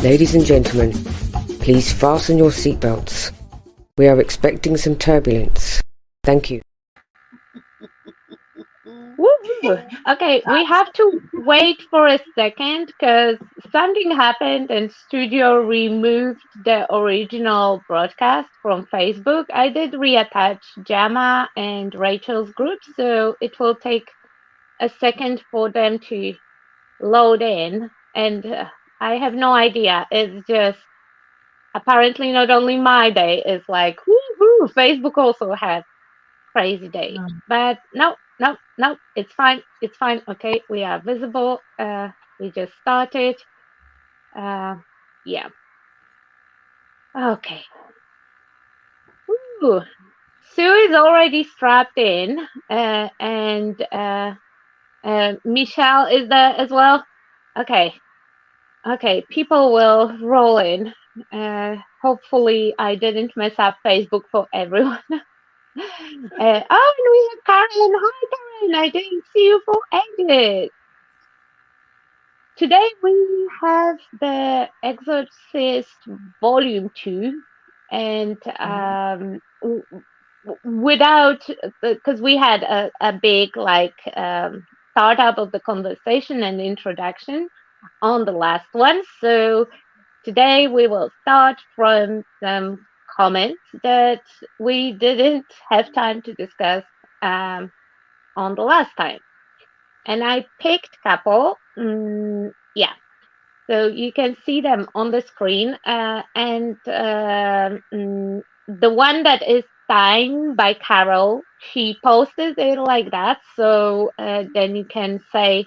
Ladies and gentlemen, please fasten your seatbelts. We are expecting some turbulence. Thank you. Woo! Okay, we have to wait for a second because something happened and studio removed the original broadcast from Facebook. I did reattach Jama and Rachel's group, so it will take a second for them to load in. And I have no idea. It's just apparently not only my day is like, woohoo, Facebook also had crazy day. But no, it's fine. It's fine. Okay, we are visible. We just started. Yeah. Okay. Ooh. Sue is already strapped in, and Michelle is there as well. Okay. Okay, people will roll in. Hopefully, I didn't mess up Facebook for everyone. Oh, and we have Karen. Hi, Karen. I didn't see you for ages. Today we have the Exorcist Volume 2, and without, because we had a big startup of the conversation and introduction on the last one. So today we will start from some comments that we didn't have time to discuss on the last time. And I picked a couple. Yeah. So you can see them on the screen. And the one that is signed by Carol, she posted it like that. So then you can say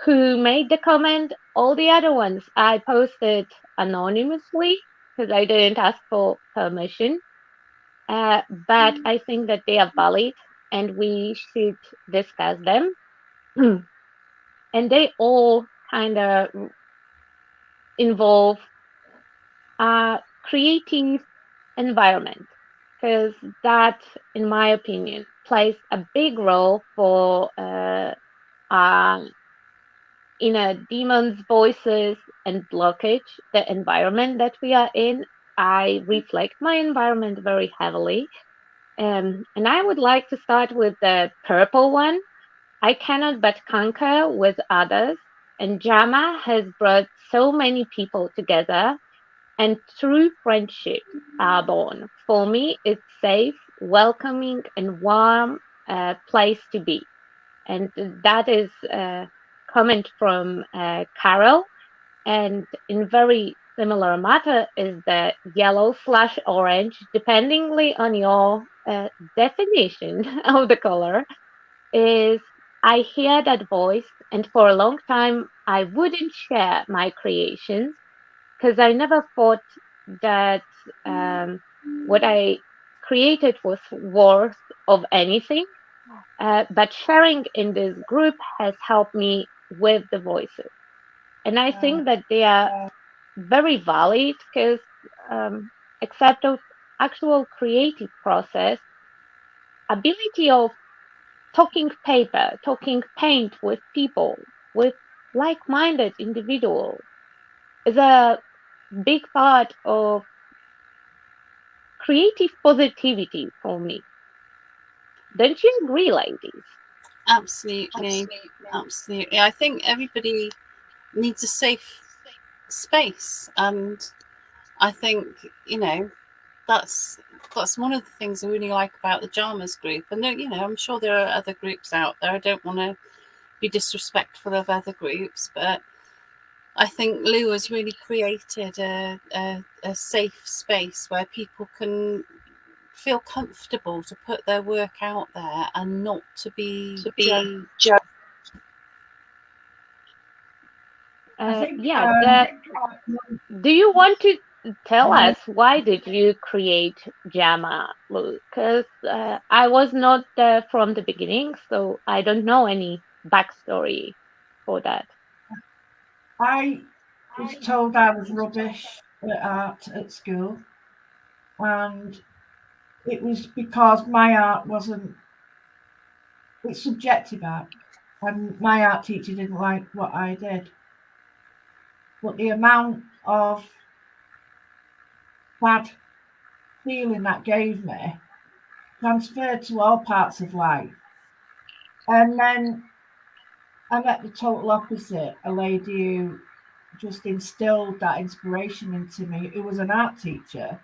who made the comment. All the other ones I posted anonymously because I didn't ask for permission. But I think that they are valid and we should discuss them. And they all kind of involve a creative environment because that, in my opinion, plays a big role for inner demons, voices, and blockage, the environment that we are in. I reflect my environment very heavily. And I would like to start with the purple one. I cannot but conquer with others, and Jama has brought so many people together, and true friendships are born. For me, it's safe, welcoming, and warm place to be. And that is a comment from Carol. And in very similar matter is the yellow/orange, dependingly on your definition of the color, is I hear that voice, and for a long time I wouldn't share my creations because I never thought that what I created was worth of anything. But sharing in this group has helped me with the voices. And I think that they are very valid because except of actual creative process, ability of talking paper, talking paint with people, with like-minded individuals is a big part of creative positivity for me. Don't you agree, ladies? Absolutely. I think everybody needs a safe space, and I think that's one of the things I really like about the Jamas group. And I'm sure there are other groups out there. I don't want to be disrespectful of other groups, but I think Lou has really created a safe space where people can feel comfortable to put their work out there and not to be judged. Do you want to tell us why did you create Jama, Lou? Because I was not there from the beginning, so I don't know any backstory for that. I was told I was rubbish at art at school, and it was because my art it's subjective art, and my art teacher didn't like what I did. but the amount of bad feeling that gave me transferred to all parts of life. And then I met the total opposite, a lady who just instilled that inspiration into me. It was an art teacher.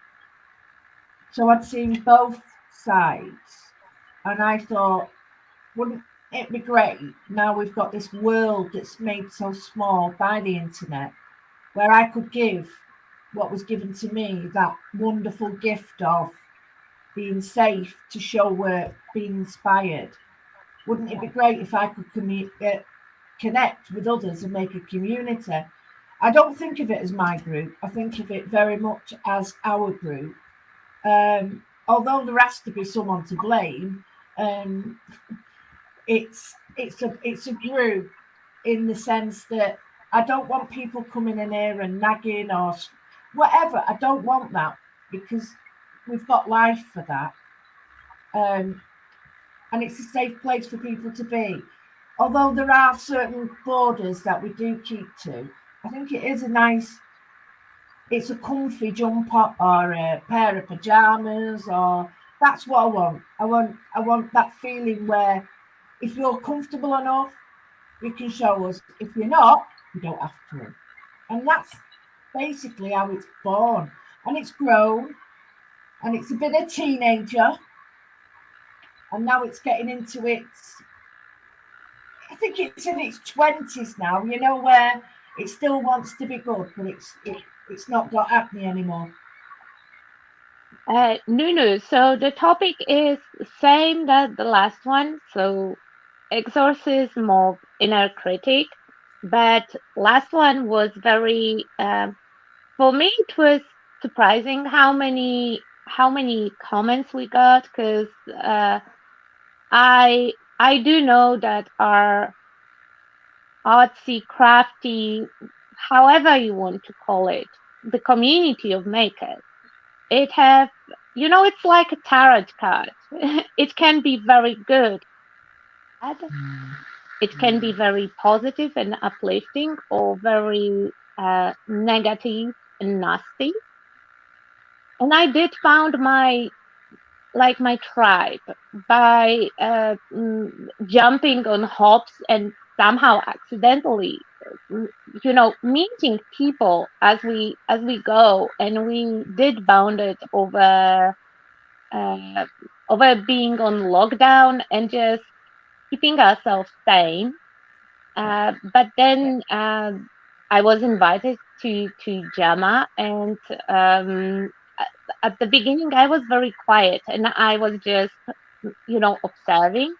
So I'd seen both sides, and I thought, wouldn't it be great now we've got this world that's made so small by the internet, where I could give what was given to me, that wonderful gift of being safe to show work, being inspired. Wouldn't it be great if I could connect with others and make a community? I don't think of it as my group. I think of it very much as our group. Although there has to be someone to blame, it's a group in the sense that I don't want people coming in here and nagging or whatever. I don't want that, because we've got life for that. And it's a safe place for people to be. Although there are certain borders that we do keep to, I think it is it's a comfy jumper or a pair of pajamas, or that's what I want. I want that feeling where if you're comfortable enough, you can show us. If you're not, you don't have to. And that's basically how it's born. And it's grown, and it's a bit of teenager, and now it's getting into I think it's in its 20s now, where it still wants to be good, but it's not got acne anymore. Nunu, so the topic is same as the last one, so exorcism of inner critic, but last one was very, for me it was surprising how many comments we got, because I do know that our artsy, crafty, however you want to call it, the community of makers, it have, it's like a tarot card. It can be very good. It can be very positive and uplifting, or very negative and nasty. And I did found my tribe by jumping on hops and somehow accidentally, meeting people as we go, and we did bound it over being on lockdown and just keeping ourselves sane. But then I was invited to JAMA, and at the beginning I was very quiet and I was just, observing.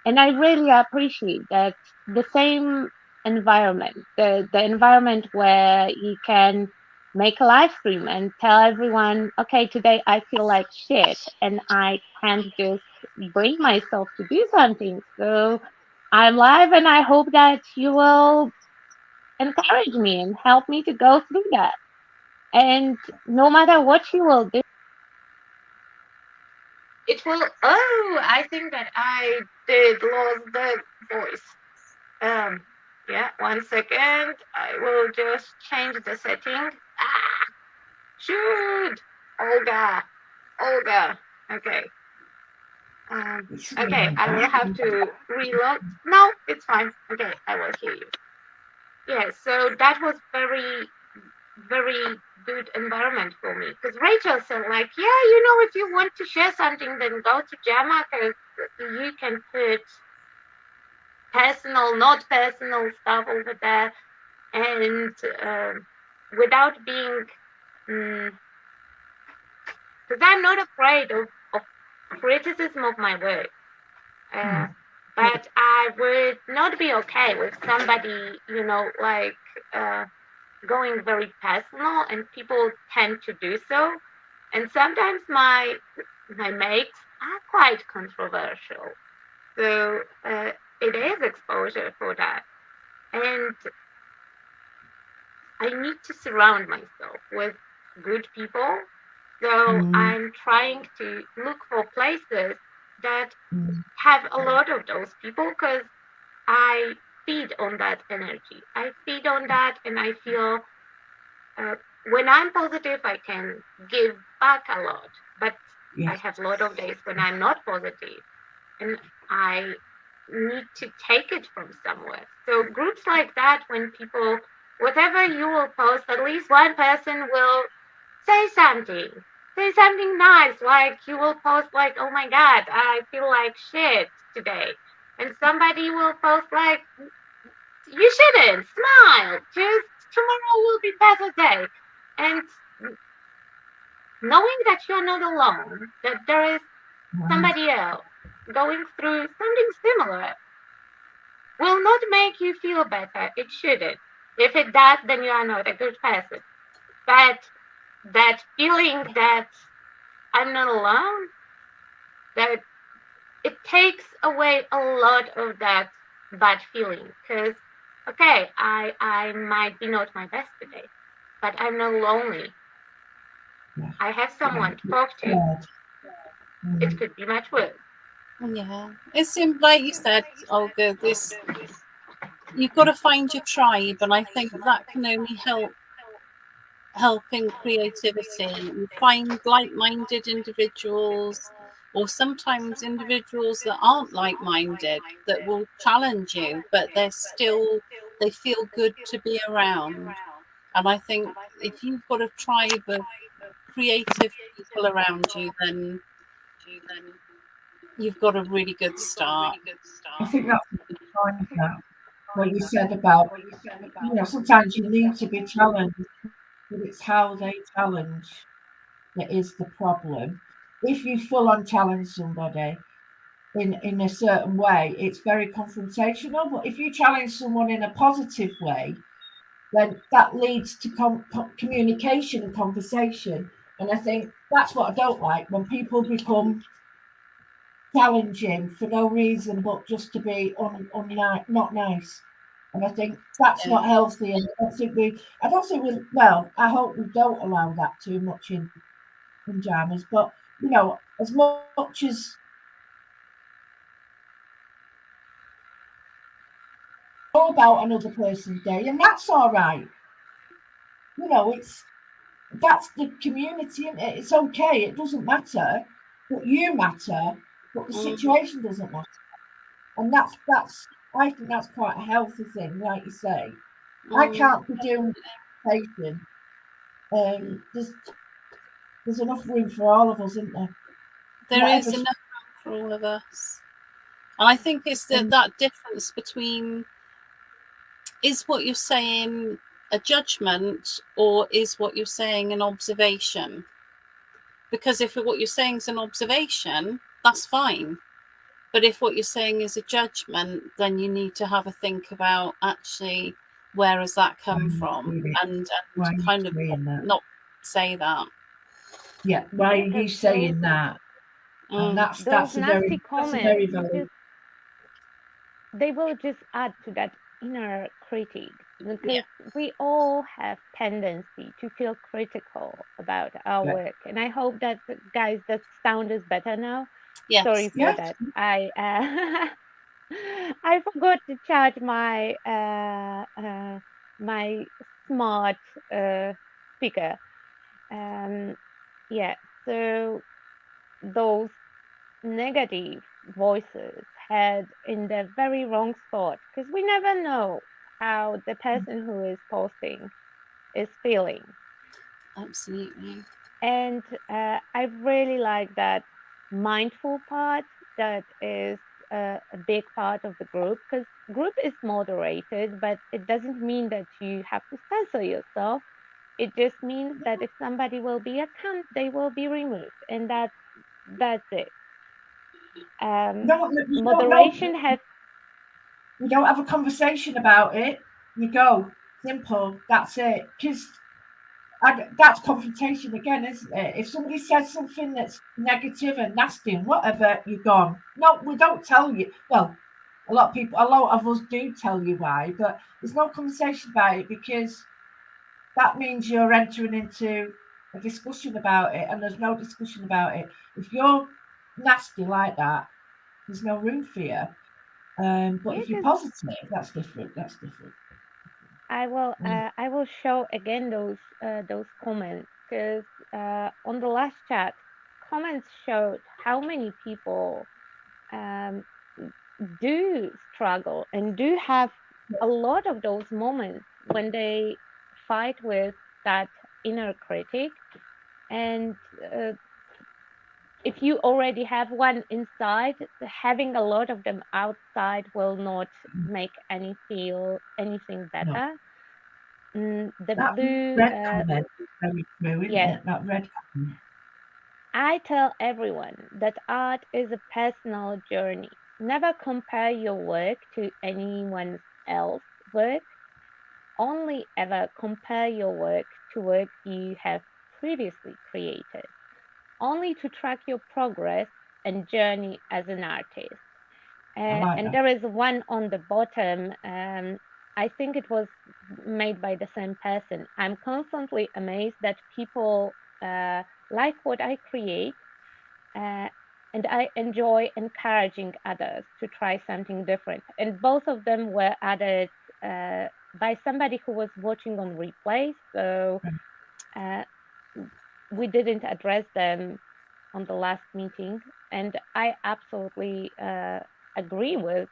And I really appreciate that the same environment, the environment where you can make a live stream and tell everyone, okay, today I feel like shit and I can't just bring myself to do something. So I'm live, and I hope that you will encourage me and help me to go through that. And no matter what you will do, it will. Oh, I think that I did lose the voice. Yeah, 1 second. I will just change the setting. Shoot, Olga. Okay. Okay, I will have to reload. No, it's fine. Okay, I will hear you. Yeah, so that was very, very good environment for me, because Rachel said, like, yeah, if you want to share something, then go to JAMA, because you can put personal, not personal stuff over there, and without being, because I'm not afraid of criticism of my work, but I would not be okay with somebody, going very personal, and people tend to do so. And sometimes my mates are quite controversial. So it is exposure for that. And I need to surround myself with good people. So I'm trying to look for places that have a lot of those people, because I feed on that energy. I feed on that, and I feel when I'm positive, I can give back a lot, but Yes. I have a lot of days when I'm not positive, and I need to take it from somewhere. So groups like that, when people, whatever you will post, at least one person will say something nice, like you will post like, oh my god, I feel like shit today, and somebody will post like, you shouldn't smile, just tomorrow will be better day. And knowing that you're not alone, that there is somebody else going through something similar, will not make you feel better. It shouldn't. If it does, then you are not a good person. But that feeling that I'm not alone, that it takes away a lot of that bad feeling. Because, okay, I might be not my best today, but I'm not lonely. I have someone to talk to. It could be much worse. Yeah, it's like you said, Olga. You've got to find your tribe, and I think that can only help in creativity. You find like-minded individuals, or sometimes individuals that aren't like-minded, that will challenge you, but they feel good to be around. And I think if you've got a tribe of creative people around you, then you've got a really good start. I think that's the point now. What you said about, sometimes you need to be challenged, but it's how they challenge that is the problem. If you full on challenge somebody in a certain way, it's very confrontational. But if you challenge someone in a positive way, then that leads to communication and conversation. And I think that's what I don't like, when people become challenging for no reason but just to be not nice. And I think that's not healthy. And I hope we don't allow that too much in jammers. But as much as all about another person's day, and that's all right. That's the community, and it's okay. It doesn't matter, but you matter. But the situation doesn't matter, and that's I think that's quite a healthy thing, like you say. I can't be doing patient. There's enough room for all of us, isn't there? There is enough room for all of us. And I think it's that difference between, is what you're saying a judgment, or is what you're saying an observation? Because if what you're saying is an observation, that's fine. But if what you're saying is a judgment, then you need to have a think about, actually, where has that come from? And kind of not say that. Yeah, why are you saying that? And that's a very valid. They will just add to that inner critic, because we all have tendency to feel critical about our work. And I hope that, guys, that sound is better now. Yes. Sorry for that. I forgot to charge my my smart speaker. So those negative voices head in the very wrong spot, because we never know how the person who is posting is feeling. Absolutely. And I really like that mindful part that is a big part of the group, because group is moderated, but it doesn't mean that you have to censor yourself. It just means that if somebody will be a cunt, they will be removed, and that's it. Moderation has. You don't have a conversation about it. You go simple. That's it. Because that's confrontation again, isn't it? If somebody says something that's negative and nasty and whatever, you're gone. No, we don't tell you. Well, a lot of us do tell you why, but there's no conversation about it, because that means you're entering into a discussion about it, and there's no discussion about it. If you're nasty like that, there's no room for you. But if you're positive, that's different. I will show again those comments, because on the last chat, comments showed how many people um, do struggle and do have a lot of those moments when they fight with that inner critic. And if you already have one inside, having a lot of them outside will not make anything No. better. The That blue, red comment is very true, isn't yeah, it? That red comment. I tell everyone that art is a personal journey. Never compare your work to anyone else's work. Only ever compare your work to work you have previously created. Only to track your progress and journey as an artist. I like And that. there is one on the bottom. I think it was made by the same person. I'm constantly amazed that people like what I create, uh, and I enjoy encouraging others to try something different. And both of them were added by somebody who was watching on replay, so uh, we didn't address them on the last meeting. And I absolutely agree with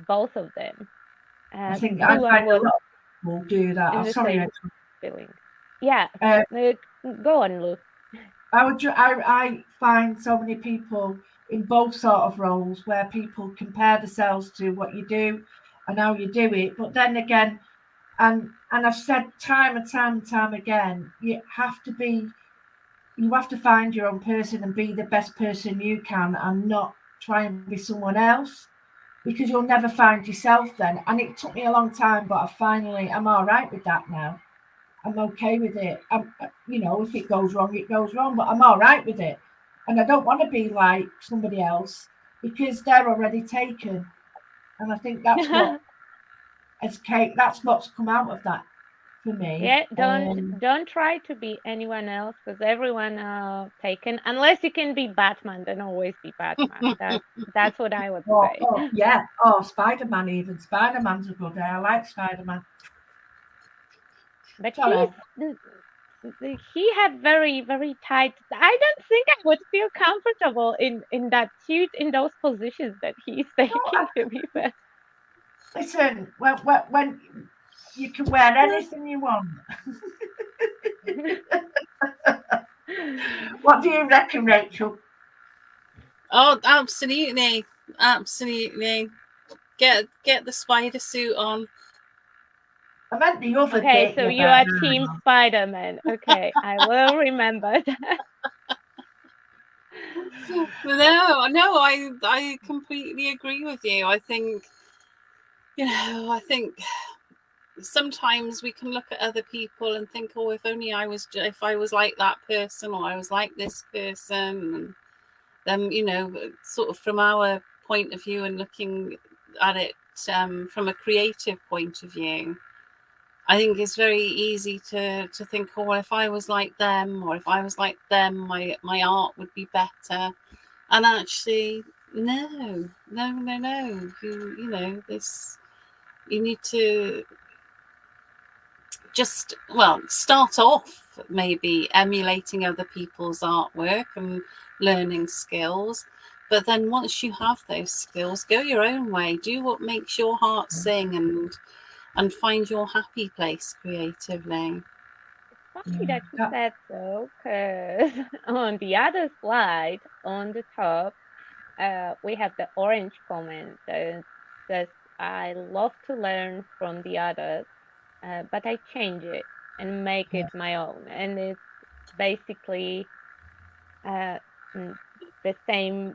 both of them. I think Blue I one find a was lot of people do that. in I'm the sorry. same feeling. Yeah, Uh, go on, Lou. I find so many people in both sort of roles where people compare themselves to what you do and how you do it. But then again, and I've said time and time again, you have to find your own person and be the best person you can, and not try and be someone else, because you'll never find yourself then. And it took me a long time, but I'm all right with that now. I'm okay with it. If it goes wrong, it goes wrong, but I'm all right with it. And I don't want to be like somebody else, because they're already taken. And I think that's what's come out of that for me. Yeah, don't try to be anyone else, because everyone taken. Unless you can be Batman, then always be Batman. That's what I would say. Yeah. Spider-Man, even. Spider-Man's a good day. I like Spider-Man. But Sorry. he had very very tight. I don't think I would feel comfortable in that suit, in those positions that he's taking. To be fair. Listen, when you can wear anything you want. What do you reckon, Rachel? Oh, absolutely, absolutely. Get the spider suit on. I meant the other Okay, bit. so you are Team Spider-Man. Okay, I will remember that. No, I completely agree with you. I think sometimes we can look at other people and think, oh, if I was like that person, or I was like this person, and then sort of from our point of view and looking at it from a creative point of view, I think it's very easy to think, oh, well, if I was like them, or if I was like them, my art would be better. And actually, no. You need to just start off maybe emulating other people's artwork and learning skills. But then once you have those skills, go your own way. Do what makes your heart sing, and find your happy place creatively. It's funny that you said so, because on the other slide, on the top, we have the orange comment that says, I love to learn from the others, but I change it and make it my own. And it's basically the same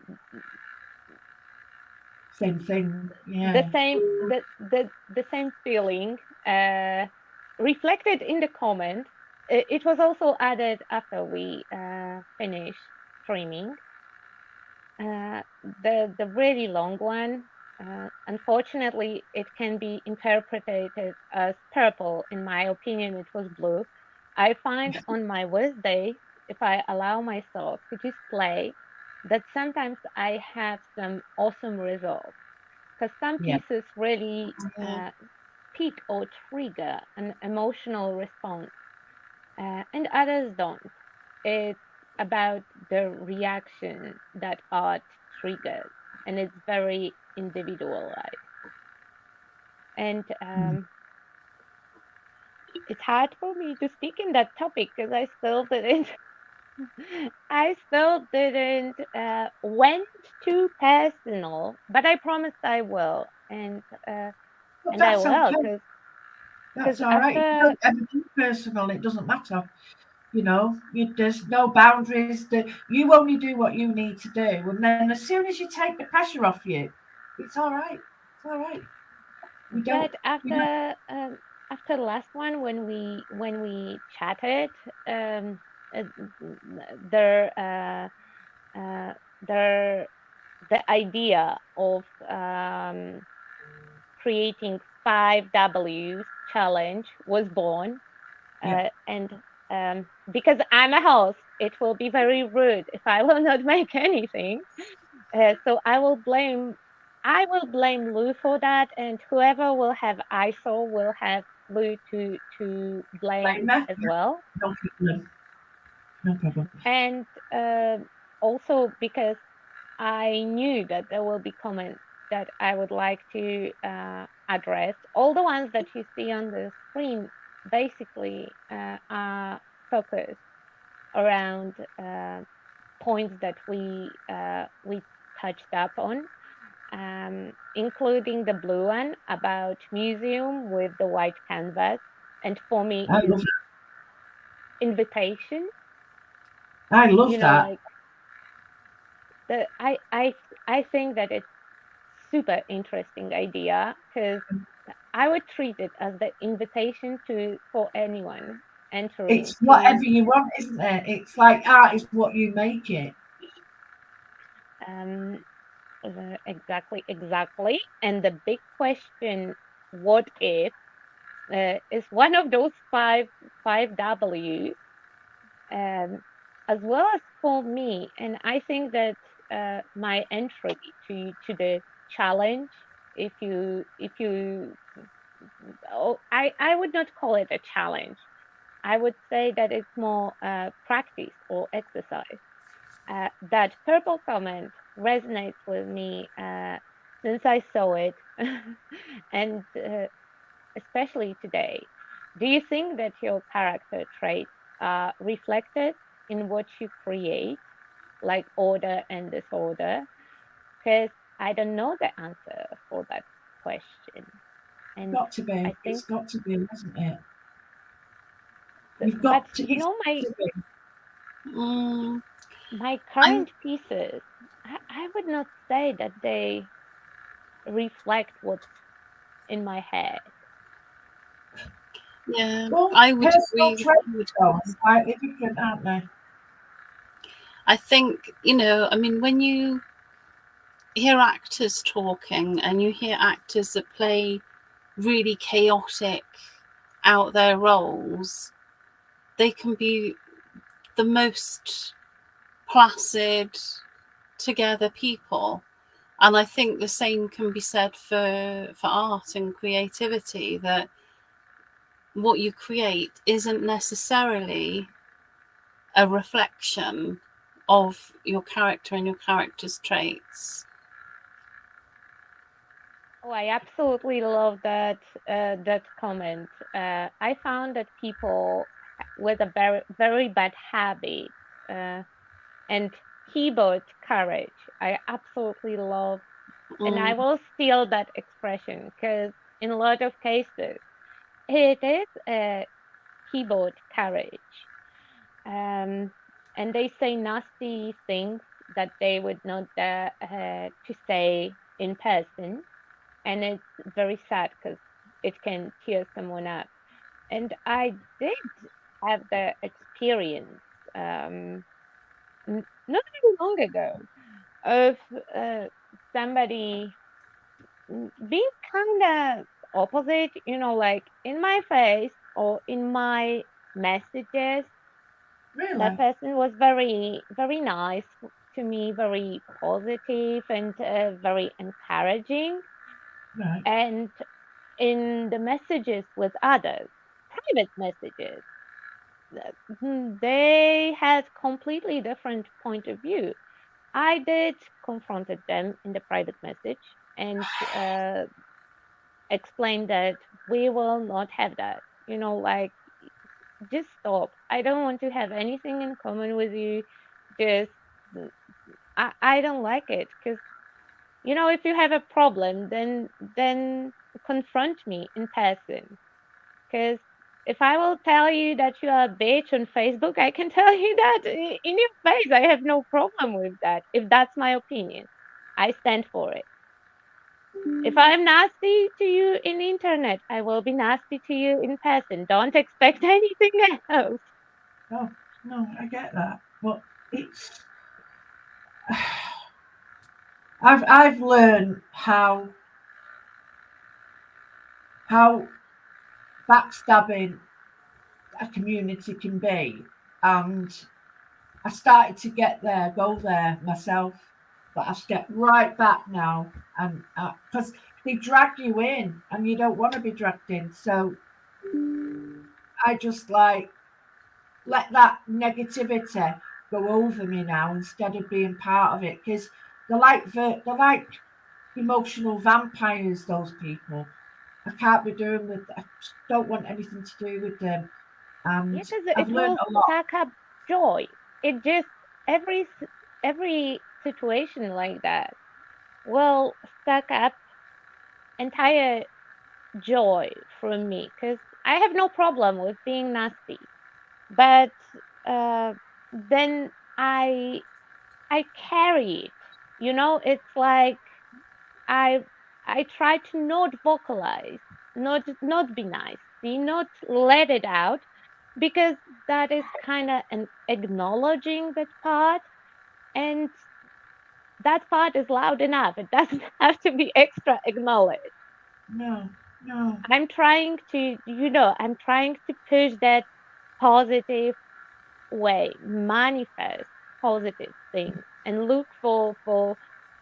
thing. Yeah. The same feeling reflected in the comment. It was also added after we finished streaming. The really long one, unfortunately, it can be interpreted as purple. In my opinion, it was blue. I find on my worst day, if I allow myself to just play, that sometimes I have some awesome results, because some pieces really pick or trigger an emotional response, and others don't. It's about the reaction that art triggers, and it's very individualized. And it's hard for me to speak in that topic because I still didn't. I still didn't went too personal, but I promised I will, and But I that's will okay. because That's all right. If you don't ever do personal, it doesn't matter. You know, there's no boundaries. You only do what you need to do, and then as soon as you take the pressure off you, it's all right. It's all right. We don't. But after the last one, when we chatted, uh, there there the idea of creating 5Ws challenge was born, Yeah. and because I'm a host, it will be very rude if I will not make anything. So I will blame Lou for that, and whoever will have ISO will have Lou to blame Blame me? as well. No problem. No problem. And also because I knew that there will be comments that I would like to address. All the ones that you see on the screen basically are focused around points that we touched up on, including the blue one about museum with the white canvas, and for me I is love invitation. I love You know, that. like I think that it's super interesting idea because I would treat it as the invitation for anyone entering It's to whatever you want, isn't it? It's like art is what you make it. um, exactly. And the big question, what if, is one of those five W's, as well as for me. And I think that my entry to the challenge, if you I would not call it a challenge. I would say that it's more practice or exercise. That purple comment resonates with me since I saw it, and especially today. Do you think that your character traits are reflected in what you create, like order and disorder? Because I don't know the answer for that question. And Got to be. I It's think, got to be, hasn't it? You've got but to. you It's know, got to be. Mm, my I'm current pieces, I would not say that they reflect what's in my head. yeah. Well, I would personal agree. traits are slightly different, aren't they? I think, I mean, when you hear actors talking and you hear actors that play really chaotic, out there roles, they can be the most placid, together people. And I think the same can be said for art and creativity, that what you create isn't necessarily a reflection of your character and your character's traits. Oh, I absolutely love that comment. I found that people with a very very bad habit and keyboard courage, I absolutely love, and I will steal that expression because in a lot of cases it is keyboard courage, and they say nasty things that they would not dare to say in person, and it's very sad because it can tear someone up. And I did have the experience not very long ago of somebody being kind of opposite, like in my face or in my messages. That Really? person was very, very nice to me, very positive and very encouraging. Right. And in the messages with others, private messages, they had completely different point of view. I did confronted them in the private message and explained that we will not have that. Like, just stop. I don't want to have anything in common with you. Just, I don't like it because, if you have a problem, then confront me in person. Because if I will tell you that you are a bitch on Facebook, I can tell you that in your face. I have no problem with that. If that's my opinion, I stand for it. If I'm nasty to you in internet, I will be nasty to you in person. Don't expect anything else. No, I get that, but it's I've learned how backstabbing a community can be, and I started to go there myself, but I step right back now, and because they drag you in, and you don't want to be dragged in, so I just like let that negativity go over me now instead of being part of it, because they're like emotional vampires. Those people, I can't be doing with. I just don't want anything to do with them, Yeah, and because I've it learned will a lot. suck up joy. It just every situation like that will suck up entire joy from me because I have no problem with being nasty, but then I carry it. It's like I I try to not vocalize, not be nice, not let it out, because that is kind of an acknowledging that part, and that part is loud enough. It doesn't have to be extra acknowledged. No, no. I'm trying to push that positive way, manifest positive things, and look for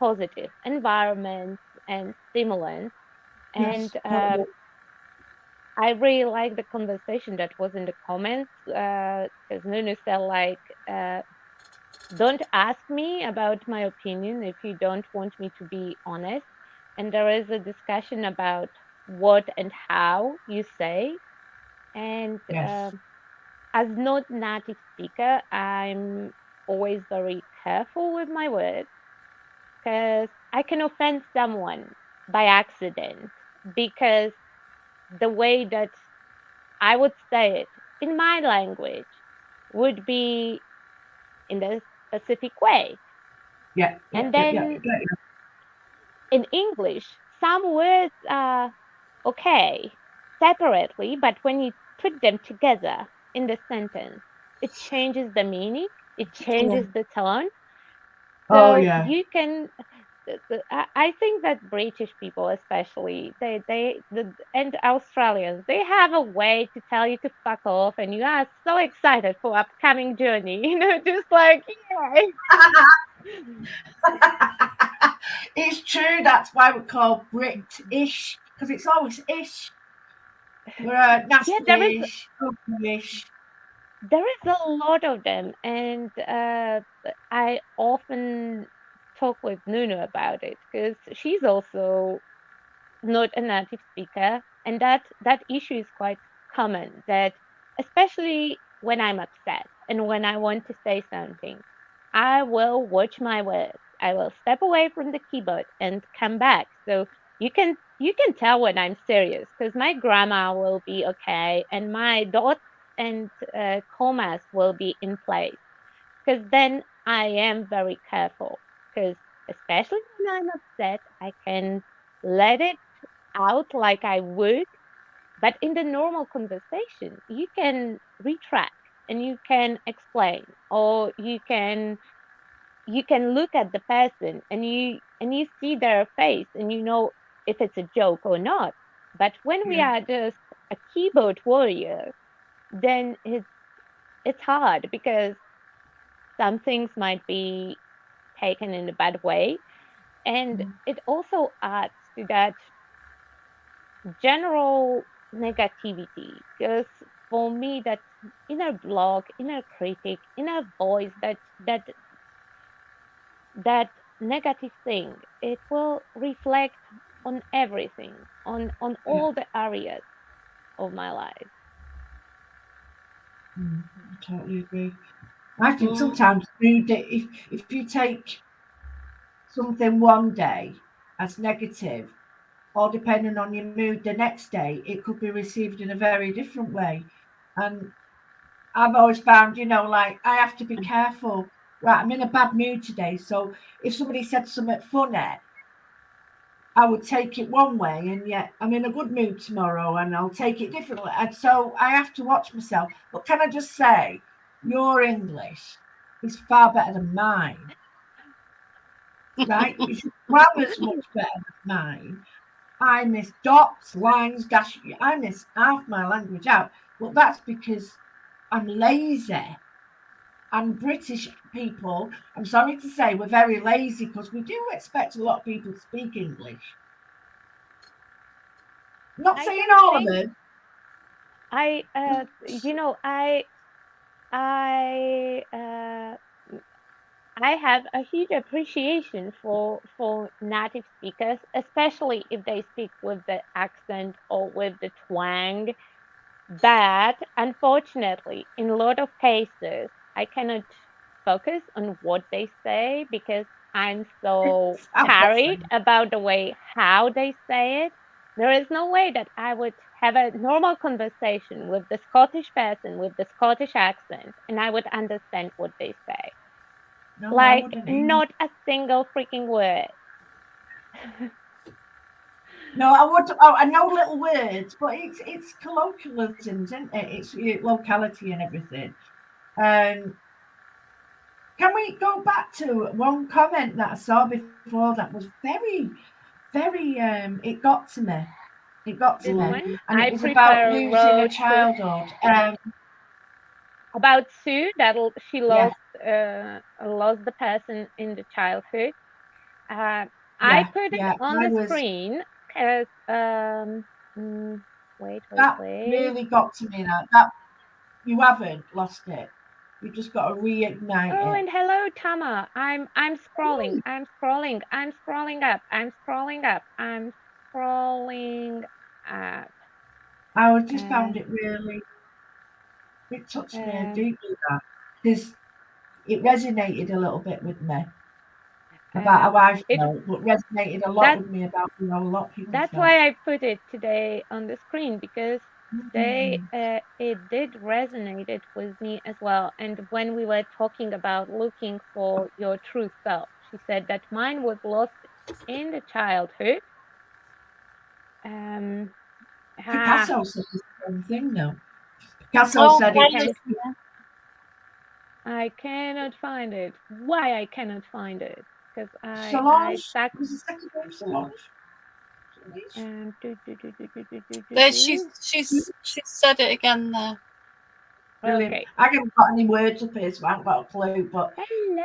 positive environments and stimulants. Yes, And totally. I really like the conversation that was in the comments, because Nunu said, like, don't ask me about my opinion if you don't want me to be honest. And there is a discussion about what and how you say. And Yes. as not native speaker, I'm always very careful with my words because I can offend someone by accident because the way that I would say it in my language would be in the specific way. Yeah, yeah, And yeah, yeah. then in English, some words are okay separately, but when you put them together in the sentence, it changes the meaning, it Yeah. changes the tone. Oh, So yeah. you can, I think that British people, especially, and Australians, they have a way to tell you to fuck off, and you are so excited for upcoming journey, just like, yeah. It's true. That's why we're called Brit-ish, because it's always ish. We're Yeah, nasty-ish, ugly-ish. there is a lot of them, and I often talk with Nuno about it because she's also not a native speaker, and that issue is quite common. That especially when I'm upset and when I want to say something, I will watch my words. I will step away from the keyboard and come back. So you can tell when I'm serious because my grammar will be okay and my dots and commas will be in place. Because then I am very careful. Because especially when I'm upset, I can let it out like I would, but in the normal conversation, you can retract and you can explain, or you can look at the person and you see their face and you know if it's a joke or not. But when we Yeah. are just a keyboard warrior, then it's hard because some things might be taken in a bad way, and Mm. it also adds to that general negativity, because for me that inner block, inner critic, inner voice, that negative thing, it will reflect on everything, on all the areas of my life. I totally agree. I think sometimes mood, if you take something one day as negative, or depending on your mood the next day, it could be received in a very different way. And I've always found, like I have to be careful. Right, I'm in a bad mood today, so if somebody said something funny, I would take it one way, and yet I'm in a good mood tomorrow and I'll take it differently. And so I have to watch myself. But can I just say, your English is far better than mine, right? Your grammar's much better than mine. I miss dots, lines, dash. I miss half my language out. But that's because I'm lazy. And British people, I'm sorry to say, we're very lazy because we do expect a lot of people to speak English. Not I saying don't all of think them. I, I have a huge appreciation for native speakers, especially if they speak with the accent or with the twang. But unfortunately, in a lot of cases, I cannot focus on what they say because I'm so I'm not carried saying. about the way how they say it. There is no way that I would have a normal conversation with the Scottish person with the Scottish accent and I would understand what they say. No, I Like, wouldn't either. not a single freaking word. No, I would. Oh, I know little words, but it's colloquialisms, isn't it? It's your locality and everything. Can we go back to one comment that I saw before that was very, very? It got to me. It got to This me, one, and it I was about prefer losing a road trip. childhood. About Sue, that she Yeah, lost the person in the childhood. I yeah, put it yeah. on I the was. screen because wait, That wait. really got to me. That you haven't lost it. You just got to reignite Oh, it. and hello, Tama. I'm scrolling. I'm scrolling. I'm scrolling up. I'm scrolling up. I'm scrolling up. I just found Uh, it really. It touched me um, deeply that because it resonated a little bit with me about how um, I it felt, but resonated a lot that with me about a lot of people That's felt. why I put it today on the screen because today Mm. it did resonated with me as well. And when we were talking about looking for your true self, she said that mine was lost in the childhood. Um, ah, Picasso said the same thing, though. Picasso Oh, said I it can was. yes, yeah. I cannot find it. Why I cannot find it? Because I Solange. stuck. Was the second name Solange? Do, do, do, do, do, do, do, do, There, do. she's said it again there. Brilliant. Okay. I haven't got any words up here, so I haven't got a clue. But Hello.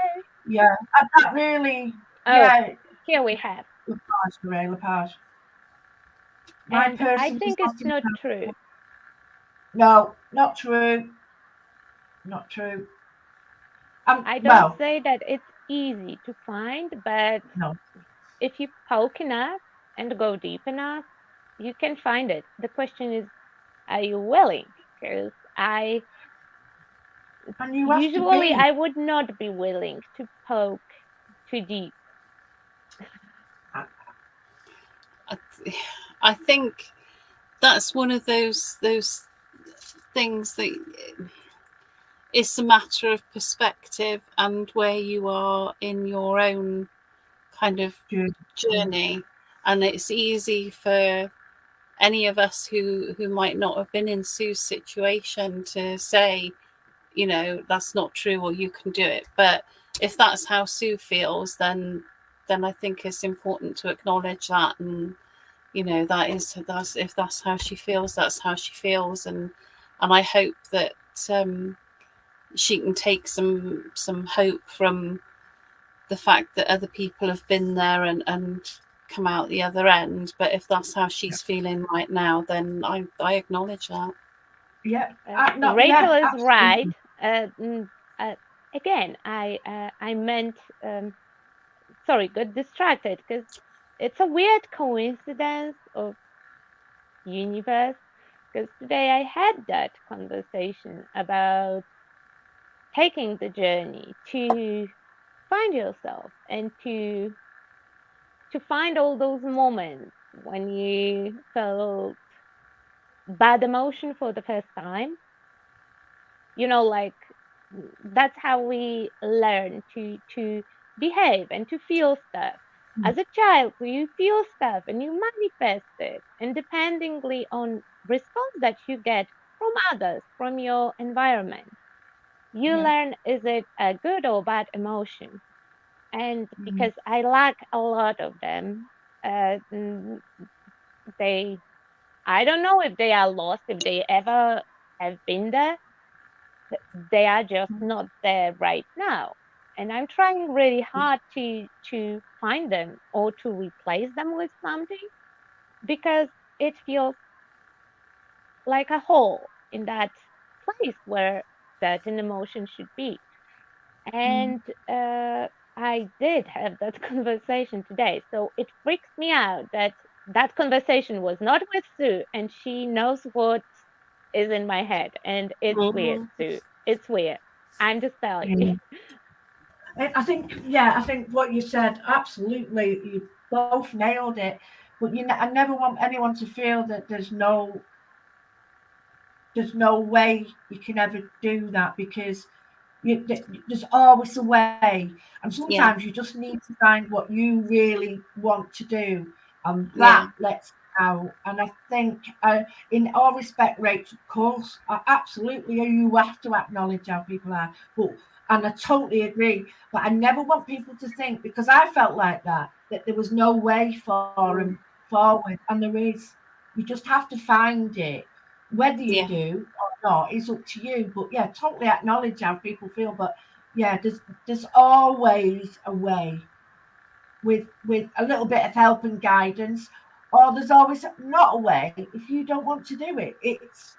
yeah, that really, Oh, yeah, here we have. Lepage, Ray Lepage. My And I person was think lost it's in not true. childhood. No, not true. Not true. I don't Well, say that it's easy to find, but no. if you poke enough and go deep enough, you can find it. The question is, are you willing? Because And you have to usually be. I would not be willing to poke too deep. I think that's one of those things that it's a matter of perspective and where you are in your own kind of journey. And it's easy for any of us who might not have been in Sue's situation to say, you know, that's not true or you can do it. But if that's how Sue feels, then I think it's important to acknowledge that, and you know, that's if that's how she feels, that's how she feels. And I hope that she can take some hope from the fact that other people have been there and come out the other end. But if that's how she's feeling right now, then I acknowledge that. Yeah, Rachel is absolutely. right. Again, I meant, sorry, got distracted because it's a weird coincidence of universe. Because today I had that conversation about taking the journey to find yourself and to find all those moments when you felt bad emotion for the first time. You know, like that's how we learn to behave and to feel stuff. As a child, you feel stuff and you manifest it, and dependingly on response that you get from others, from your environment, you learn is it a good or bad emotion. And because I lack a lot of them, they, I don't know if they are lost, if they ever have been there. They are just not there right now. And I'm trying really hard to find them or to replace them with something, because it feels like a hole in that place where certain emotion should be. And I did have that conversation today. So it freaks me out that that conversation was not with Sue, and she knows what is in my head. And it's weird, Sue. It's weird. I'm just telling you. I think what you said, absolutely, you both nailed it. But I never want anyone to feel that there's no way you can ever do that, because there's always a way, and sometimes you just need to find what you really want to do, and that lets out. And I think, in all respect, Rach, of course, absolutely, you have to acknowledge how people are, and I totally agree. But I never want people to think, because I felt like that there was no way for them forward, and there is. You just have to find it. Whether you do or not is up to you. But yeah, totally acknowledge how people feel. But yeah, there's always a way, with a little bit of help and guidance, or there's always not a way if you don't want to do it. It's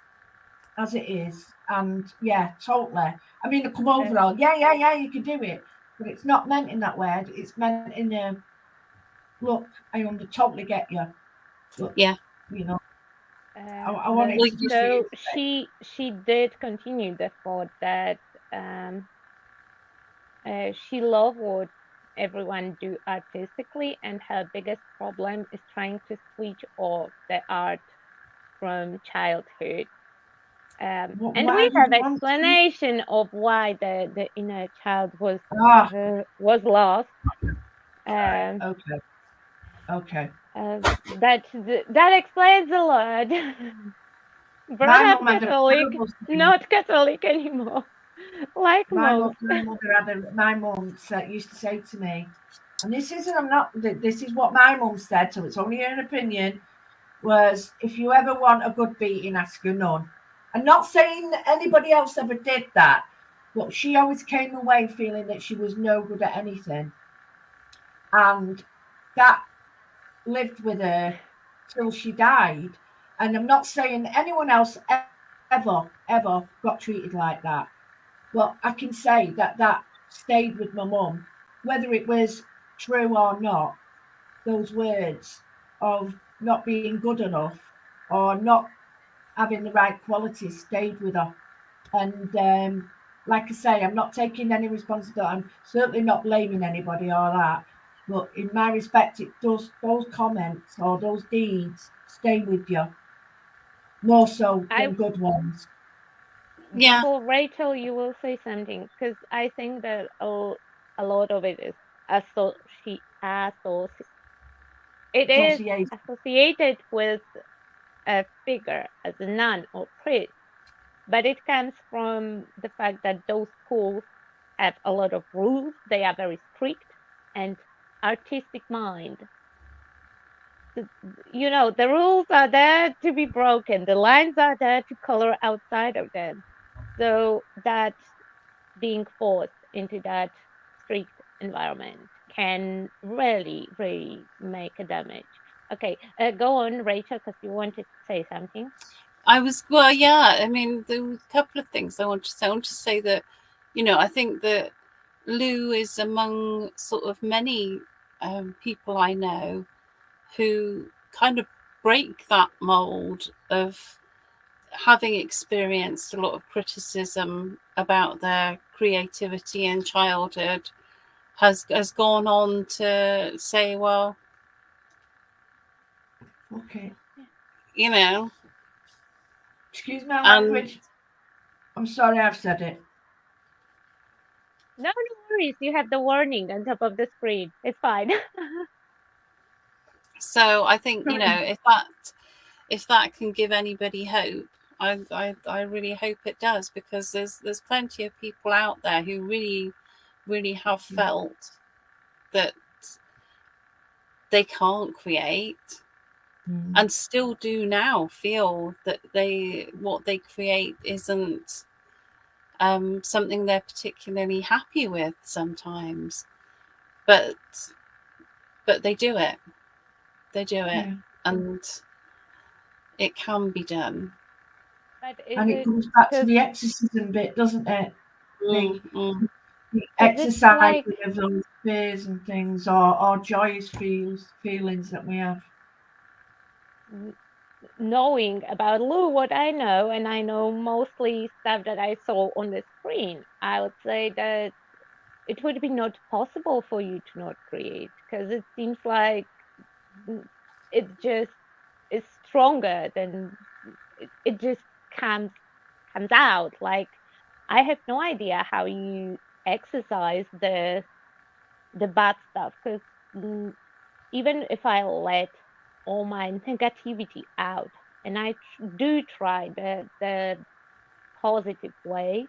as it is. And yeah, totally. I mean, come overall, yeah, you can do it, but it's not meant in that way. It's meant in a look. I totally get you. Look, you know. I wanted to so she did continue the thought that she loved what everyone do artistically, and her biggest problem is trying to switch off the art from childhood. And we have explanation of why the inner child was lost. Okay. That explains a lot. Brought up Catholic, not Catholic anymore. Like my most. My mum used to say to me, and this is what my mum said, so it's only an opinion, was, if you ever want a good beating, ask your nun. I'm not saying that anybody else ever did that, but she always came away feeling that she was no good at anything. And that lived with her till she died. And I'm not saying anyone else ever got treated like that. But I can say that stayed with my mum, whether it was true or not. Those words of not being good enough or not having the right qualities stayed with her. And like I say, I'm not taking any responsibility. I'm certainly not blaming anybody or that. But in my respect, it does, those comments or those deeds stay with you more so than good ones. Yeah. For Rachel, you will say something, because I think that a lot of it is associated with a figure as a nun or priest, but it comes from the fact that those schools have a lot of rules. They are very strict, and artistic mind. You know, the rules are there to be broken. The lines are there to color outside of them. So that being forced into that strict environment can really, really make a damage. Okay, go on, Rachel, because you wanted to say something. I mean, there were a couple of things I want to say. I want to say that, I think that Lou is among sort of many people I know who kind of break that mold of having experienced a lot of criticism about their creativity in childhood, has gone on to say, well, Okay. Excuse my language. I'm sorry I've said it. No worries. You have the warning on top of the screen. It's fine. So I think, if that can give anybody hope, I really hope it does, because there's plenty of people out there who really, really have felt that they can't create, and still do now feel that what they create isn't something they're particularly happy with sometimes, but they do it. And it can be done. And it comes back to the exorcism bit, doesn't it? The exercising of those fears and things, or joyous feelings that we have. Knowing about Lou what I know, and I know mostly stuff that I saw on the screen, I would say that it would be not possible for you to not create, because it seems like it just is stronger than it just comes out. Like, I have no idea how you exercise the bad stuff, because even if I let all my negativity out and I do try the positive way,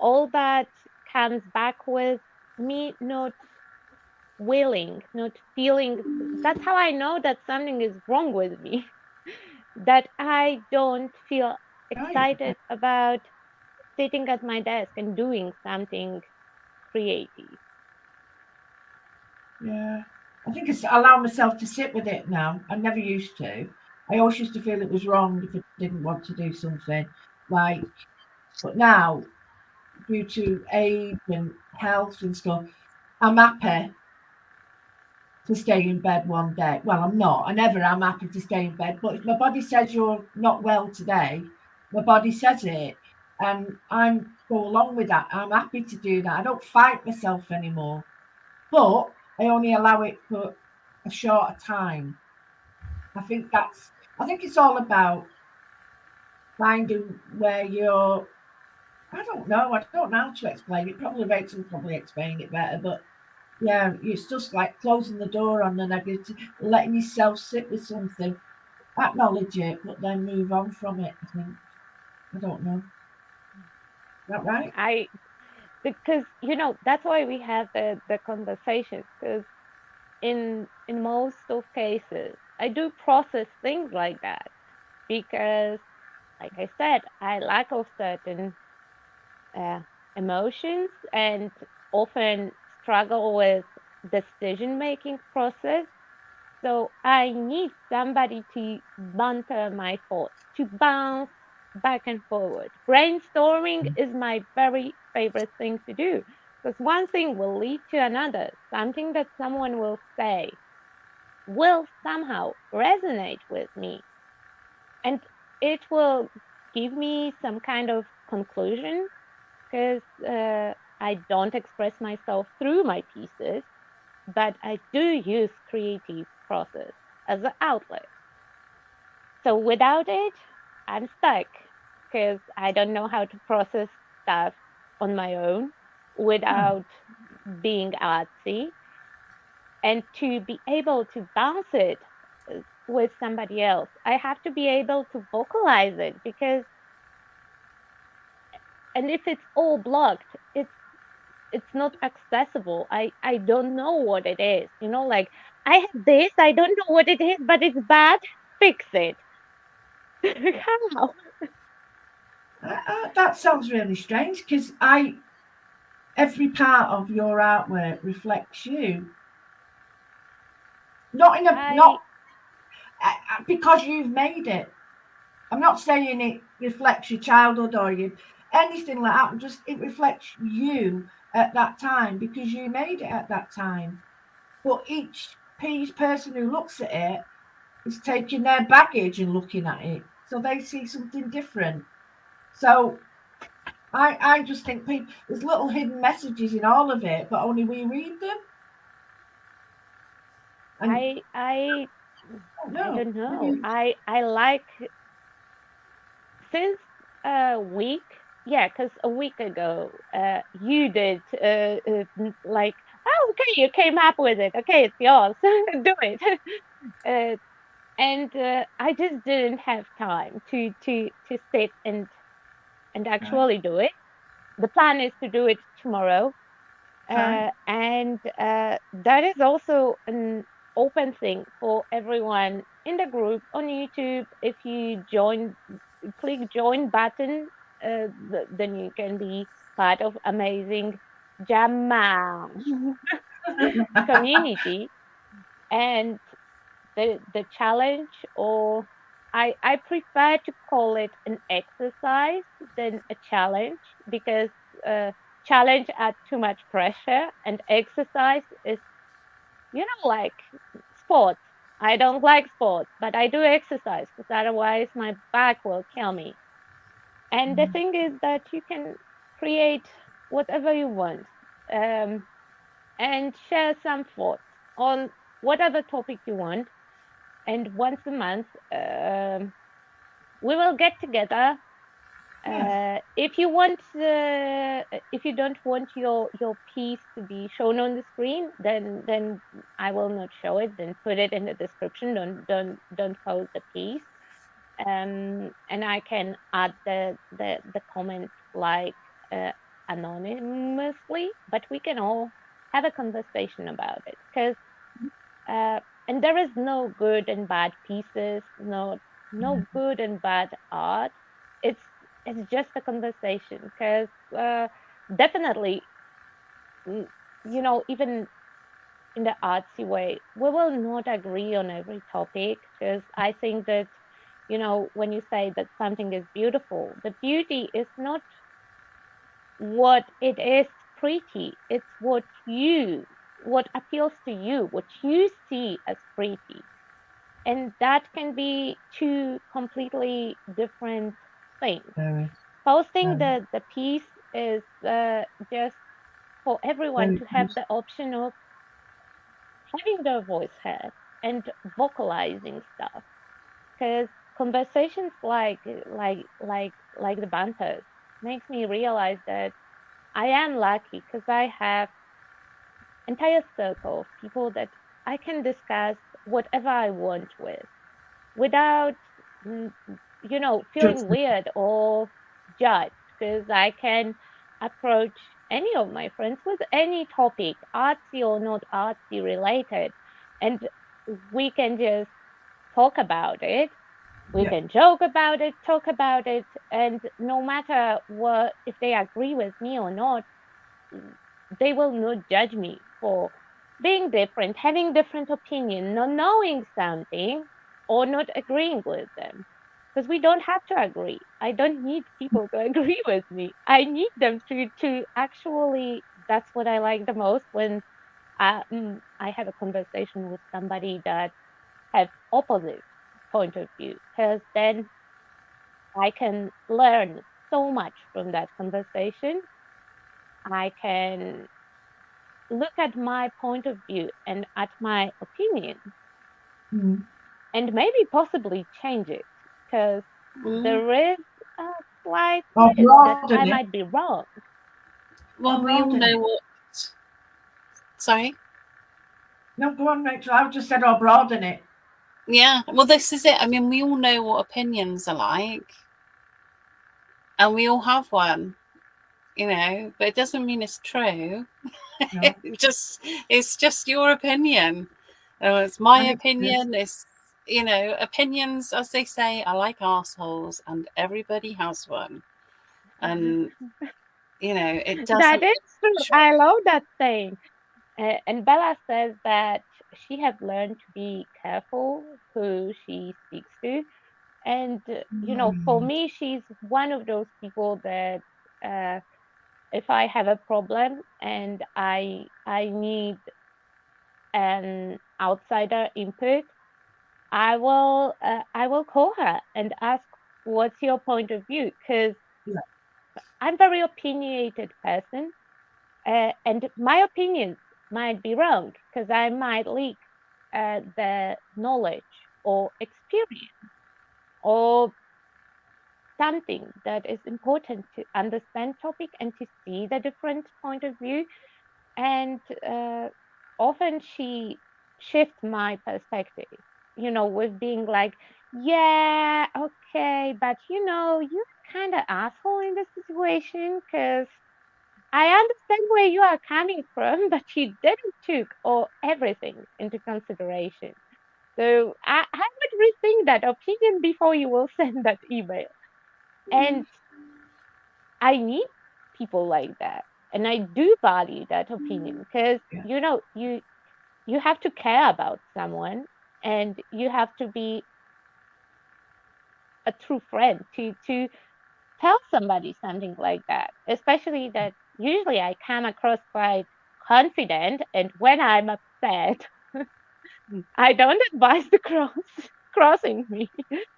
all that comes back with me not willing, not feeling. That's how I know that something is wrong with me. That I don't feel excited about sitting at my desk and doing something creative. Yeah, I think I allow myself to sit with it now. I never used to. I always used to feel it was wrong if I didn't want to do something. But now, due to age and health and stuff, I'm happy to stay in bed one day. Well, I'm not. I never am happy to stay in bed. But if my body says you're not well today, my body says it. And I go along with that. I'm happy to do that. I don't fight myself anymore. But I only allow it for a shorter time. I think it's all about finding where you're. I don't know how to explain it. Probably Rachel will probably explain it better, but yeah, it's just like closing the door on the negative, letting yourself sit with something, acknowledge it, but then move on from it. I think. I don't know. Is that right? Because that's why we have the conversations, because in most of cases I do process things like that, because like I said, I lack of certain emotions and often struggle with decision making process. So I need somebody to banter my thoughts, to bounce back and forward. Brainstorming is my very favorite thing to do, because one thing will lead to another. Something that someone will say will somehow resonate with me, and it will give me some kind of conclusion, because I don't express myself through my pieces, but I do use creative process as an outlet. So without it, I'm stuck, because I don't know how to process stuff on my own without being artsy. And to be able to bounce it with somebody else, I have to be able to vocalize it, and if it's all blocked, it's not accessible. I don't know what it is. Like, I have this, I don't know what it is, but it's bad. Fix it. How? That sounds really strange, because I every part of your artwork reflects you. Not because you've made it. I'm not saying it reflects your childhood or anything like that. Just it reflects you at that time because you made it at that time. But each person who looks at it is taking their baggage and looking at it, so they see something different. So I just think there's little hidden messages in all of it, but only we read them. And I don't know. I like, since a week, because a week ago you did like, oh, okay, you came up with it. Okay, it's yours. Do it. And I just didn't have time to sit and actually do it. The plan is to do it tomorrow. And that is also an open thing for everyone in the group on YouTube. If you click join button, then you can be part of amazing Jama community. And the challenge, or I prefer to call it an exercise than a challenge, because challenge adds too much pressure, and exercise is, like sports. I don't like sports, but I do exercise because otherwise my back will kill me. And the thing is that you can create whatever you want, and share some thoughts on whatever topic you want. And once a month, we will get together. If you don't want your piece to be shown on the screen, then I will not show it. Then put it in the description. Don't post the piece. And I can add the comment like anonymously, but we can all have a conversation about it, because and there is no good and bad pieces, no good and bad art. It's just a conversation, because definitely, even in the artsy way, we will not agree on every topic, because I think that, when you say that something is beautiful, the beauty is not what it is pretty, it's what appeals to you, what you see as pretty. And that can be two completely different things. Posting the piece is just for everyone to have the option of having their voice heard and vocalizing stuff. Because conversations like the Banters makes me realize that I am lucky, because I have entire circle of people that I can discuss whatever I want with, without feeling weird or judged, because I can approach any of my friends with any topic, artsy or not artsy related, and we can just talk about it. We can joke about it, talk about it, and no matter if they agree with me or not, they will not judge me for being different, having different opinion, not knowing something, or not agreeing with them. Because we don't have to agree. I don't need people to agree with me. I need them to actually, that's what I like the most, when I have a conversation with somebody that have opposite point of view, because then I can learn so much from that conversation. I can look at my point of view and at my opinion, and maybe possibly change it, because there is a slight risk that I might be wrong. Well, we all know what. Sorry? No, go on, Rachel. I've just said I'll broaden it. Yeah, well, this is it. I mean, we all know what opinions are like, and we all have one, but it doesn't mean it's true. No. It's just your opinion. It's my opinion. It's, opinions, as they say, are like arseholes, and everybody has one. And, it That doesn't. is true. I love that saying. And Bella says that she has learned to be careful who she speaks to. And, for me, she's one of those people that if I have a problem and I need an outsider input, I will call her and ask, what's your point of view? Because Yeah. I'm a very opinionated person, and my opinions might be wrong because I might leak the knowledge or experience or something that is important to understand topic and to see the different point of view. And often she shifts my perspective, with being like, yeah, okay, but you're kind of asshole in this situation because I understand where you are coming from, but you didn't took all everything into consideration. So I would rethink that opinion before you will send that email. And I need people like that. And I do value that opinion because Yeah. you have to care about someone and you have to be a true friend to tell somebody something like that, especially that usually I come across quite confident, and when I'm upset, I don't advise the crossing me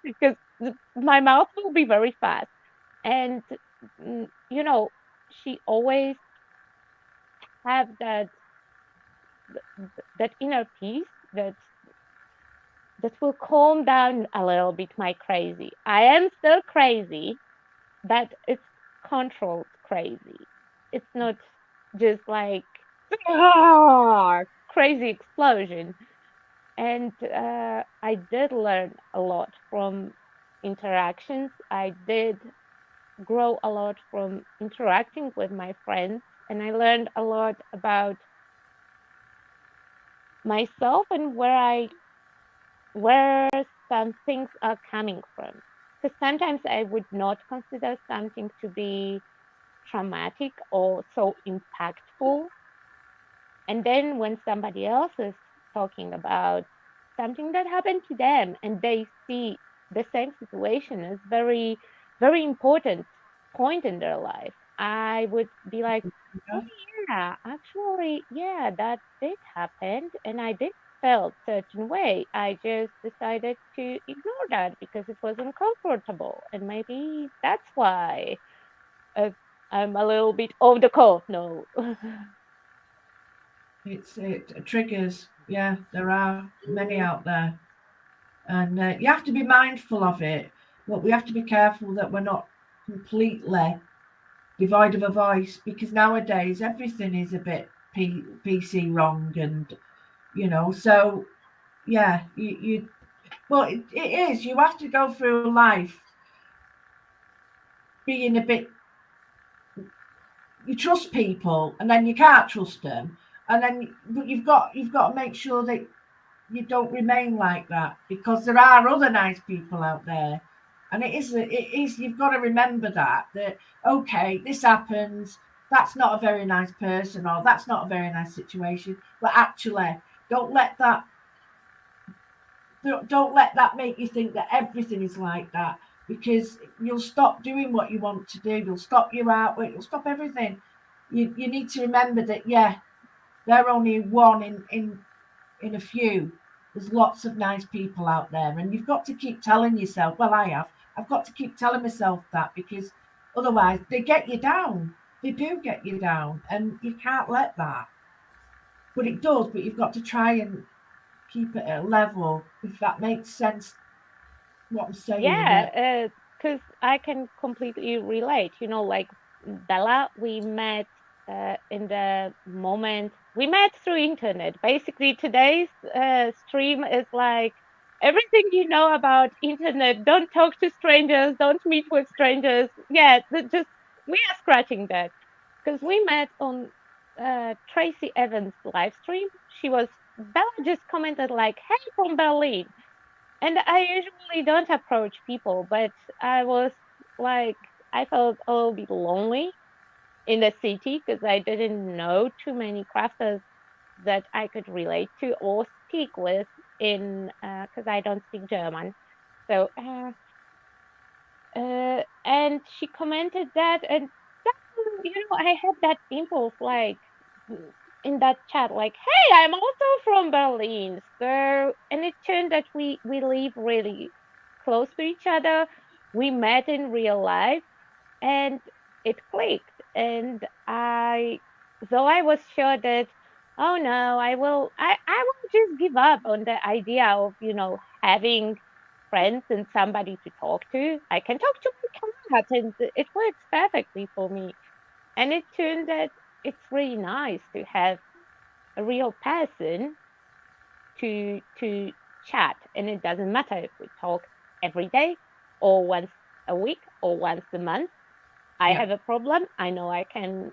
because my mouth will be very fast. And she always have that inner peace that will calm down a little bit my crazy. I am still crazy, but it's controlled crazy. It's not just like crazy explosion. And I did learn a lot from interactions. I did grow a lot from interacting with my friends, and I learned a lot about myself and where some things are coming from. Because sometimes I would not consider something to be traumatic or so impactful. And then when somebody else is talking about something that happened to them and they see the same situation as very, very important point in their life, I would be like, oh yeah, actually, yeah, that did happen and I did felt certain way. I just decided to ignore that because it was uncomfortable. And maybe that's why uh, I'm a little bit off the cuff. No. It triggers. Yeah, there are many out there, and you have to be mindful of it. But we have to be careful that we're not completely devoid of a voice, because nowadays everything is a bit PC wrong, and so yeah, you well, it is. You have to go through life being a bit. You trust people, and then you can't trust them, and then but you've got to make sure that you don't remain like that, because there are other nice people out there, and it is you've got to remember that okay, this happens, that's not a very nice person, or that's not a very nice situation, but actually don't let that don't let that make you think that everything is like that, because you'll stop doing what you want to do, you'll stop your artwork, you'll stop everything. You need to remember that, yeah, they're only one in a few. There's lots of nice people out there, and you've got to keep telling yourself, well, I've got to keep telling myself that, because otherwise they get you down. They do get you down, and you can't let that. But it does, but you've got to try and keep it at a level, if that makes sense, what I'm saying. Yeah, because I can completely relate. Like Bella, we met in the moment we met through internet. Basically, today's stream is like everything you know about internet. Don't talk to strangers. Don't meet with strangers. Yeah, just we are scratching that because we met on Tracy Evans' live stream. Bella just commented like, "Hey, from Berlin." And I usually don't approach people, but I was like, I felt a little bit lonely. in the city because I didn't know too many crafters that I could relate to or speak with in because I don't speak German. So and she commented that, and that, I had that impulse like in that chat, like, hey, I'm also from Berlin. So, and it turned that we live really close to each other. We met in real life, and it clicked. And though I was sure that, oh no, I will just give up on the idea of, having friends and somebody to talk to. I can talk to my cat, and it works perfectly for me. And it turned that it's really nice to have a real person to chat, and it doesn't matter if we talk every day or once a week or once a month. I Yeah. have a problem, I know I can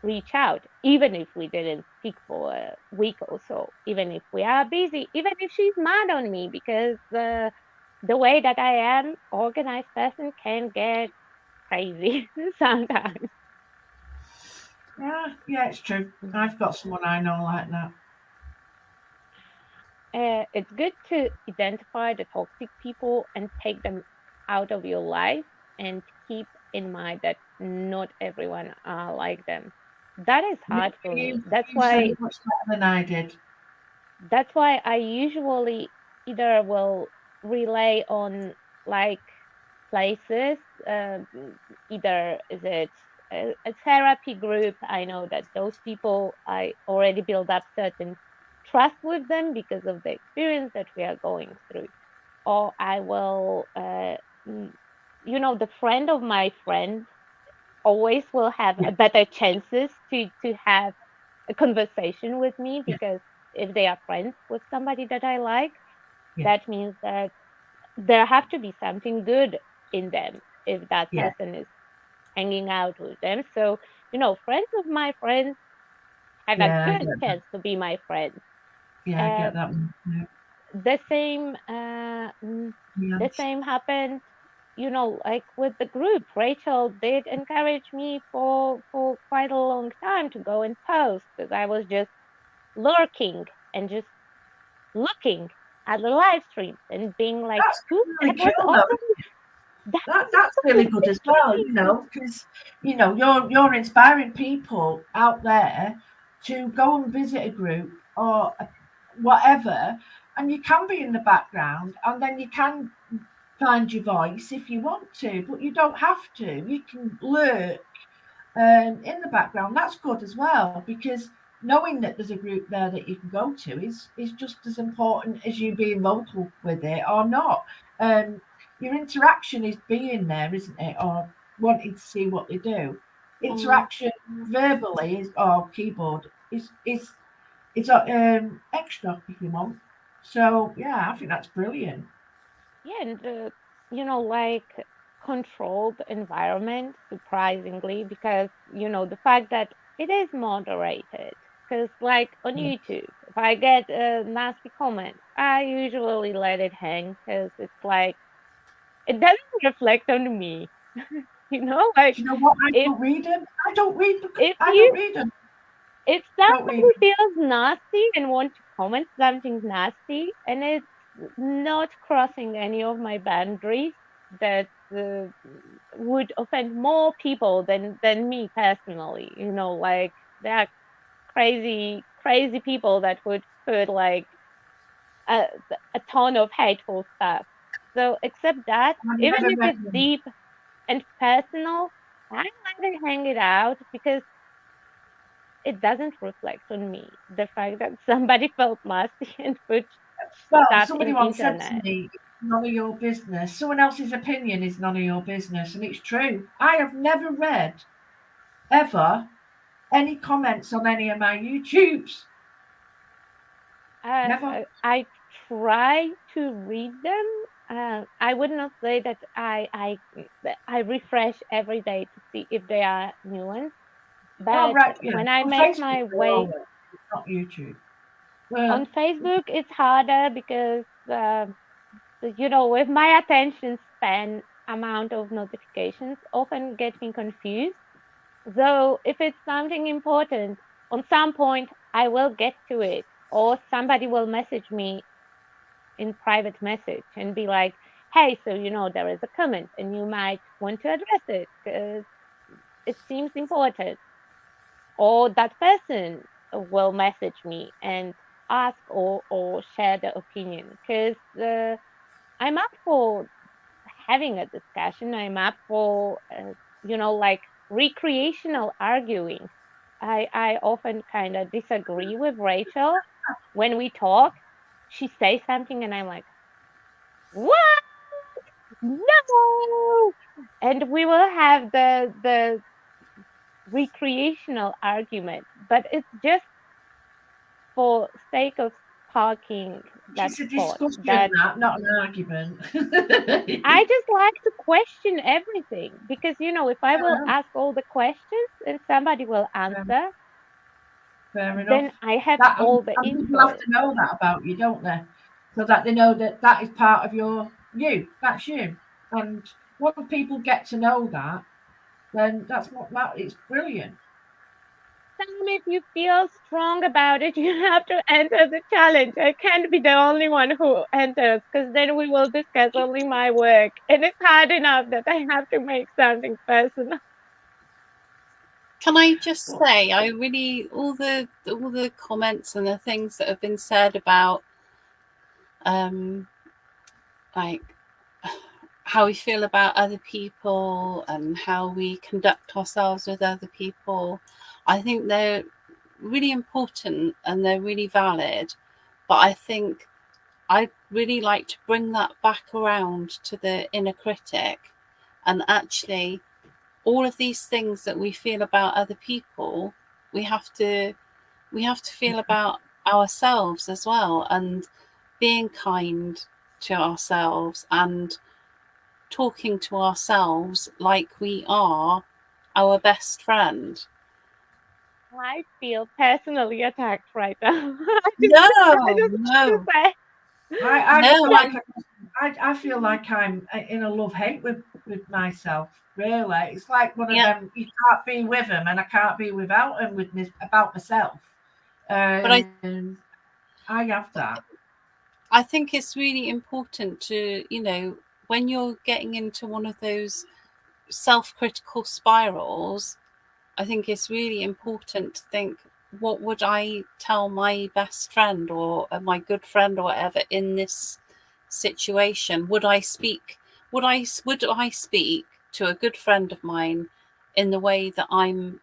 reach out, even if we didn't speak for a week or so, even if we are busy, even if she's mad on me, because the way that I am, organized person can get crazy sometimes. Yeah, it's true. I've got someone I know like that. It's good to identify the toxic people and take them out of your life, and keep in mind that not everyone are like them. That is hard for me. You said it much better than I did. That's why I usually either will rely on like places, either is it a therapy group. I know that those people, I already build up certain trust with them because of the experience that we are going through. Or I will, the friend of my friend always will have Yeah, a better chances to have a conversation with me, yeah, because if they are friends with somebody that I like, yeah, that means that there have to be something good in them if that yeah, person is hanging out with them. So, friends of my friends have a yeah. I good get that. chance to be my friends. Yeah, I Uh, get that one. Yeah, the same yeah, the same happened, like with the group. Rachel did encourage me for quite a long time to go and post, because I was just lurking and just looking at the live streams and being like, that's who, really that was cool though. also that was That's also really good as well. Because you're inspiring people out there to go and visit a group or whatever, and you can be in the background, and then you can find your voice if you want to, but you don't have to. You can lurk in the background. That's good as well, because knowing that there's a group there that you can go to is just as important as you being vocal with it or not. Um, your interaction is being there, isn't it, or wanting to see what they do. Mm. Interaction verbally is or keyboard is extra if you want. So yeah, I think that's brilliant. yeah, and like controlled environment, surprisingly, because the fact that it is moderated. Because like on Yeah. YouTube, if I get a nasty comment, I usually let it hang, because it's like it doesn't reflect on me. Like Do you know what? I if don't read them. I don't read. if I don't you read them. if Don't read somebody them. feels nasty and want to comment something nasty, and it's not crossing any of my boundaries that would offend more people than me personally, like there are crazy people that would put like a, a ton of hateful stuff. So except that, I've even never if read it's them. deep and personal, I let it hang it out, because it doesn't reflect on me. The fact that somebody felt nasty and put Well, stuff somebody in once said to internet. me, "It's none of your business." Someone else's opinion is none of your business, and it's true. I have never read ever any comments on any of my YouTubes. Never. I try to read them. I would not say that I refresh every day to see if they are new ones. Oh But right, yeah. when I On make Facebook, my they're way always. It's not YouTube. on Facebook, it's harder because with my attention span, amount of notifications often get me confused. So if it's something important, on some point I will get to it, or somebody will message me in private message and be like, hey, so there is a comment and you might want to address it because it seems important. Or that person will message me and ask or share their opinion, because I'm up for having a discussion. I'm up for like recreational arguing. I often kind of disagree with Rachel when we talk. She says something and I'm like, what? No. And we will have the recreational argument, but it's just for sake of sparking that It's a thought discussion, that that, not an argument. I just like to question everything, because if I will ask all the questions and somebody will answer, Fair enough. then I have That, all the and people have info. to know that about you, don't they? So that they know that that is part of you. That's you. And once people get to know that, then that's what matters. It's brilliant. Sam, if you feel strong about it, you have to enter the challenge. I can't be the only one who enters, because then we will discuss only my work. And it's hard enough that I have to make something personal. Can I just say, I really, all the comments and the things that have been said about like how we feel about other people and how we conduct ourselves with other people, I think they're really important and they're really valid. But I think I'd really like to bring that back around to the inner critic, and actually all of these things that we feel about other people, we have to feel about ourselves as well, and being kind to ourselves and talking to ourselves like we are our best friend. I feel personally attacked right now. No, I just no, want to say, I no. feel like I feel like I'm in a love-hate with myself. Really, it's like one of Yeah, them. You can't be with them, and I can't be without them. With me about myself, but I have that. I think it's really important to, when you're getting into one of those self-critical spirals, I think it's really important to think, what would I tell my best friend or my good friend or whatever in this situation? Would I speak to a good friend of mine in the way that I'm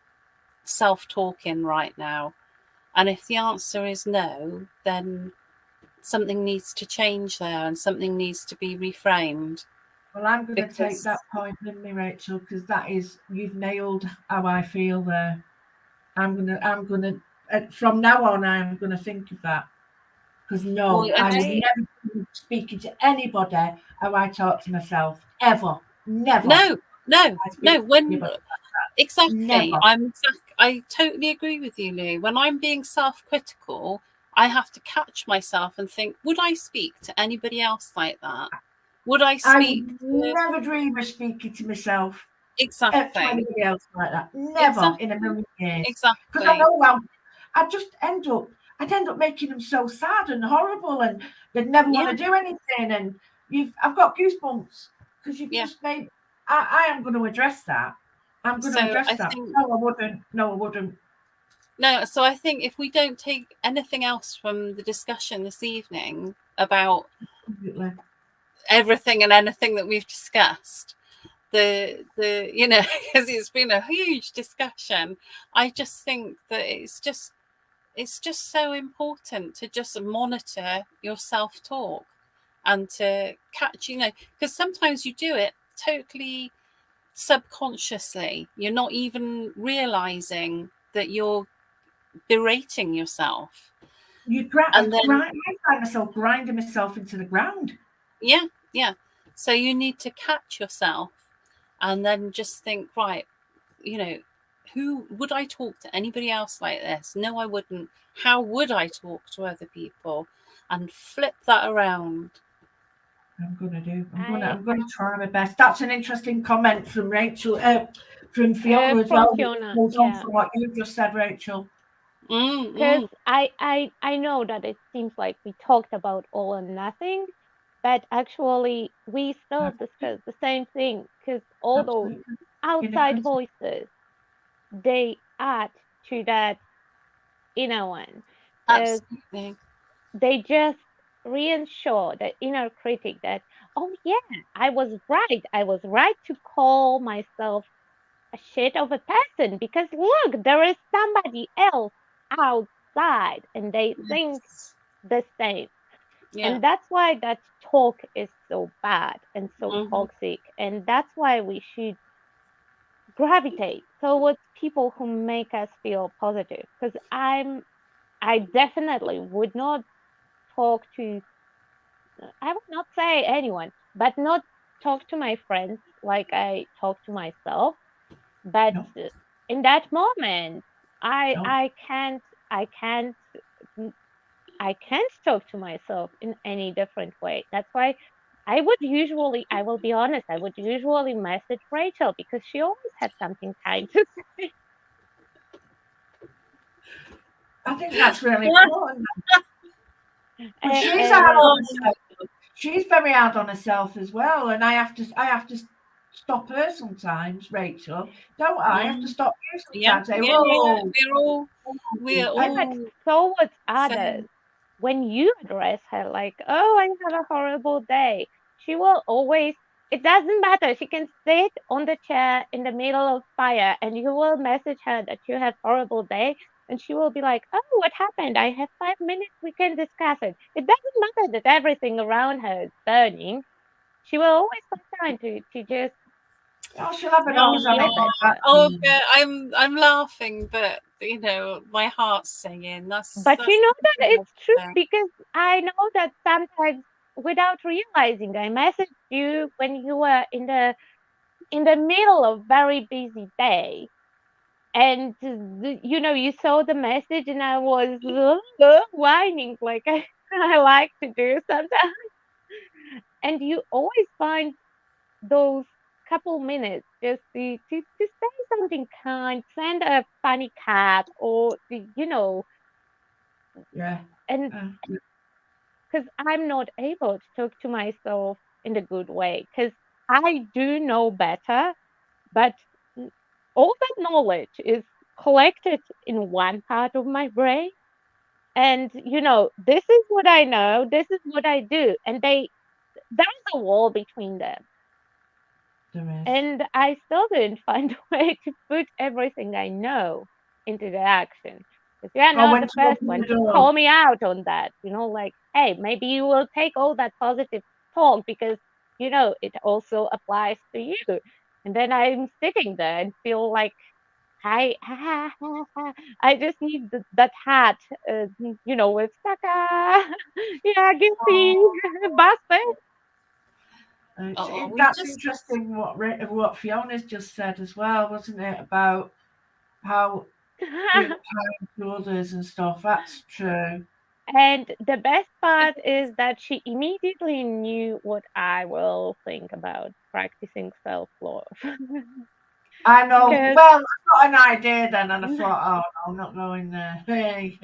self-talking right now? And if the answer is no, then something needs to change there and something needs to be reframed. Well, I'm going to take Because that point with me, Rachel, because you've nailed how I feel there. I'm gonna from now on, I'm gonna think of that. Because no, well, I would never be speaking to anybody how I talk to myself ever. Never. no, I speak to when anybody. exactly, Never. I totally agree with you, Lou. When I'm being self-critical, I have to catch myself and think, would I speak to anybody else like that? Would I I speak would to never dream of speaking to myself to exactly, anybody else like that. Never in a exactly, million years. Because I exactly, know I'd end up making them so sad and horrible, and they'd never want yeah, to do anything. And I've got goosebumps because you've yeah. just made. I am going to address that. I'm going to So address I that. think No, I wouldn't. No, I wouldn't. no. So I think if we don't take anything else from the discussion this evening about Completely. everything and anything that we've discussed, because it's been a huge discussion, I just think that it's just so important to just monitor your self-talk and to catch, because sometimes you do it totally subconsciously. You're not even realizing that you're berating yourself. And then I find myself grinding myself into the ground. yeah, so you need to catch yourself and then just think, right, who would I talk to anybody else like this? No, I wouldn't. How would I talk to other people? And flip that around. I'm gonna try my best. That's an interesting comment from Rachel, from Fiona as from well. Fiona, Goes on yeah. from what you just said, Rachel. Because I know that it seems like we talked about all and nothing, but actually we still discuss the same thing, because all those outside voices, they add to that inner one. Absolutely. They just reassure the inner critic that, oh yeah, I was right. I was right to call myself a shit of a person, because look, there is somebody else outside and they think the same. Yeah. And that's why that talk is so bad and so toxic. And that's why we should gravitate towards people who make us feel positive. Because I definitely would not talk to, I would not say anyone, but not talk to my friends like I talk to myself. But No. in that moment, I No. I can't I can't I can't talk to myself in any different way. That's why I will be honest, I would usually message Rachel, because she always had something kind to say. I think that's really important. But she's And, hard on herself. She's very hard on herself as well, and I have to stop her sometimes, Rachel. Don't I? I have to stop you sometimes. Say, whoa. We're all towards others, when you address her like, oh, I have a horrible day, she will always, it doesn't matter, she can sit on the chair in the middle of fire and you will message her that you have horrible day, and she will be like, oh, what happened? I have 5 minutes, we can discuss it. It doesn't matter that everything around her is burning. She will always find time to just She'll have a nose on it. yeah, I'm laughing, but you know, my heart's singing. But you know that it's true, because I know that sometimes without realizing, I messaged you when you were in the middle of very busy day, and you saw the message, and I was whining like I like to do sometimes. And you always find those couple minutes just to say something kind, send a funny cat, or Yeah. and because I'm not able to talk to myself in a good way, because I do know better, but all that knowledge is collected in one part of my brain. And, this is what I know, this is what I do. And there's a wall between them. There is. And I still didn't find a way to put everything I know into the action. Because you're not the first one to call me out on that. Like, hey, maybe you will take all that positive talk, because, it also applies to you. And then I'm sitting there and feel like, I just need that hat, with Saka. Yeah, guilty, bastard. That's interesting what Fiona's just said as well, wasn't it? About how being kind to others and stuff. That's true. And the best part is that she immediately knew what I will think about practicing self-love. I know. Well, I got an idea then, and I thought, oh, no, not knowing there. Hey.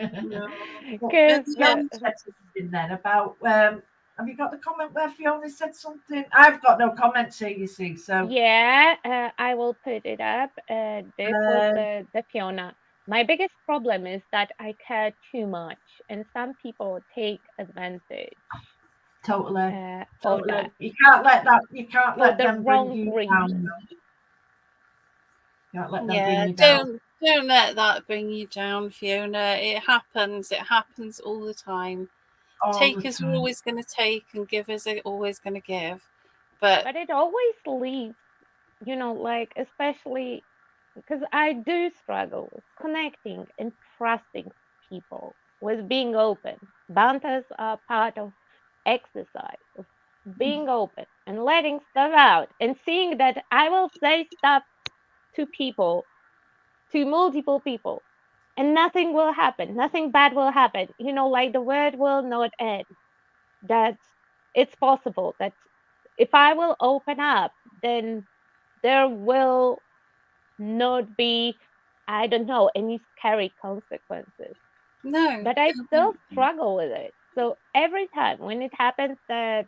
Because Fiona said something then about. Have you got the comment where Fiona said something? I've got no comments here, you see. So yeah, I will put it up. This was the Fiona. My biggest problem is that I care too much, and some people take advantage. Totally. Of that. You can't let that. You can't For let the them wrong bring you reason. down. You can't let them bring you down. Don't let that bring you down, Fiona. It happens. It happens all the time. Takers are always going to take, and givers are always going to give. But it always leaves, like, especially because I do struggle with connecting and trusting people, with being open. Banters are part of exercise, of being open and letting stuff out, and seeing that I will say stuff to people, to multiple people, and nothing will happen. Nothing bad will happen. Like the word will not end. That it's possible that if I will open up, then there will not be, I don't know, any scary consequences. No. But I still struggle with it. So every time when it happens that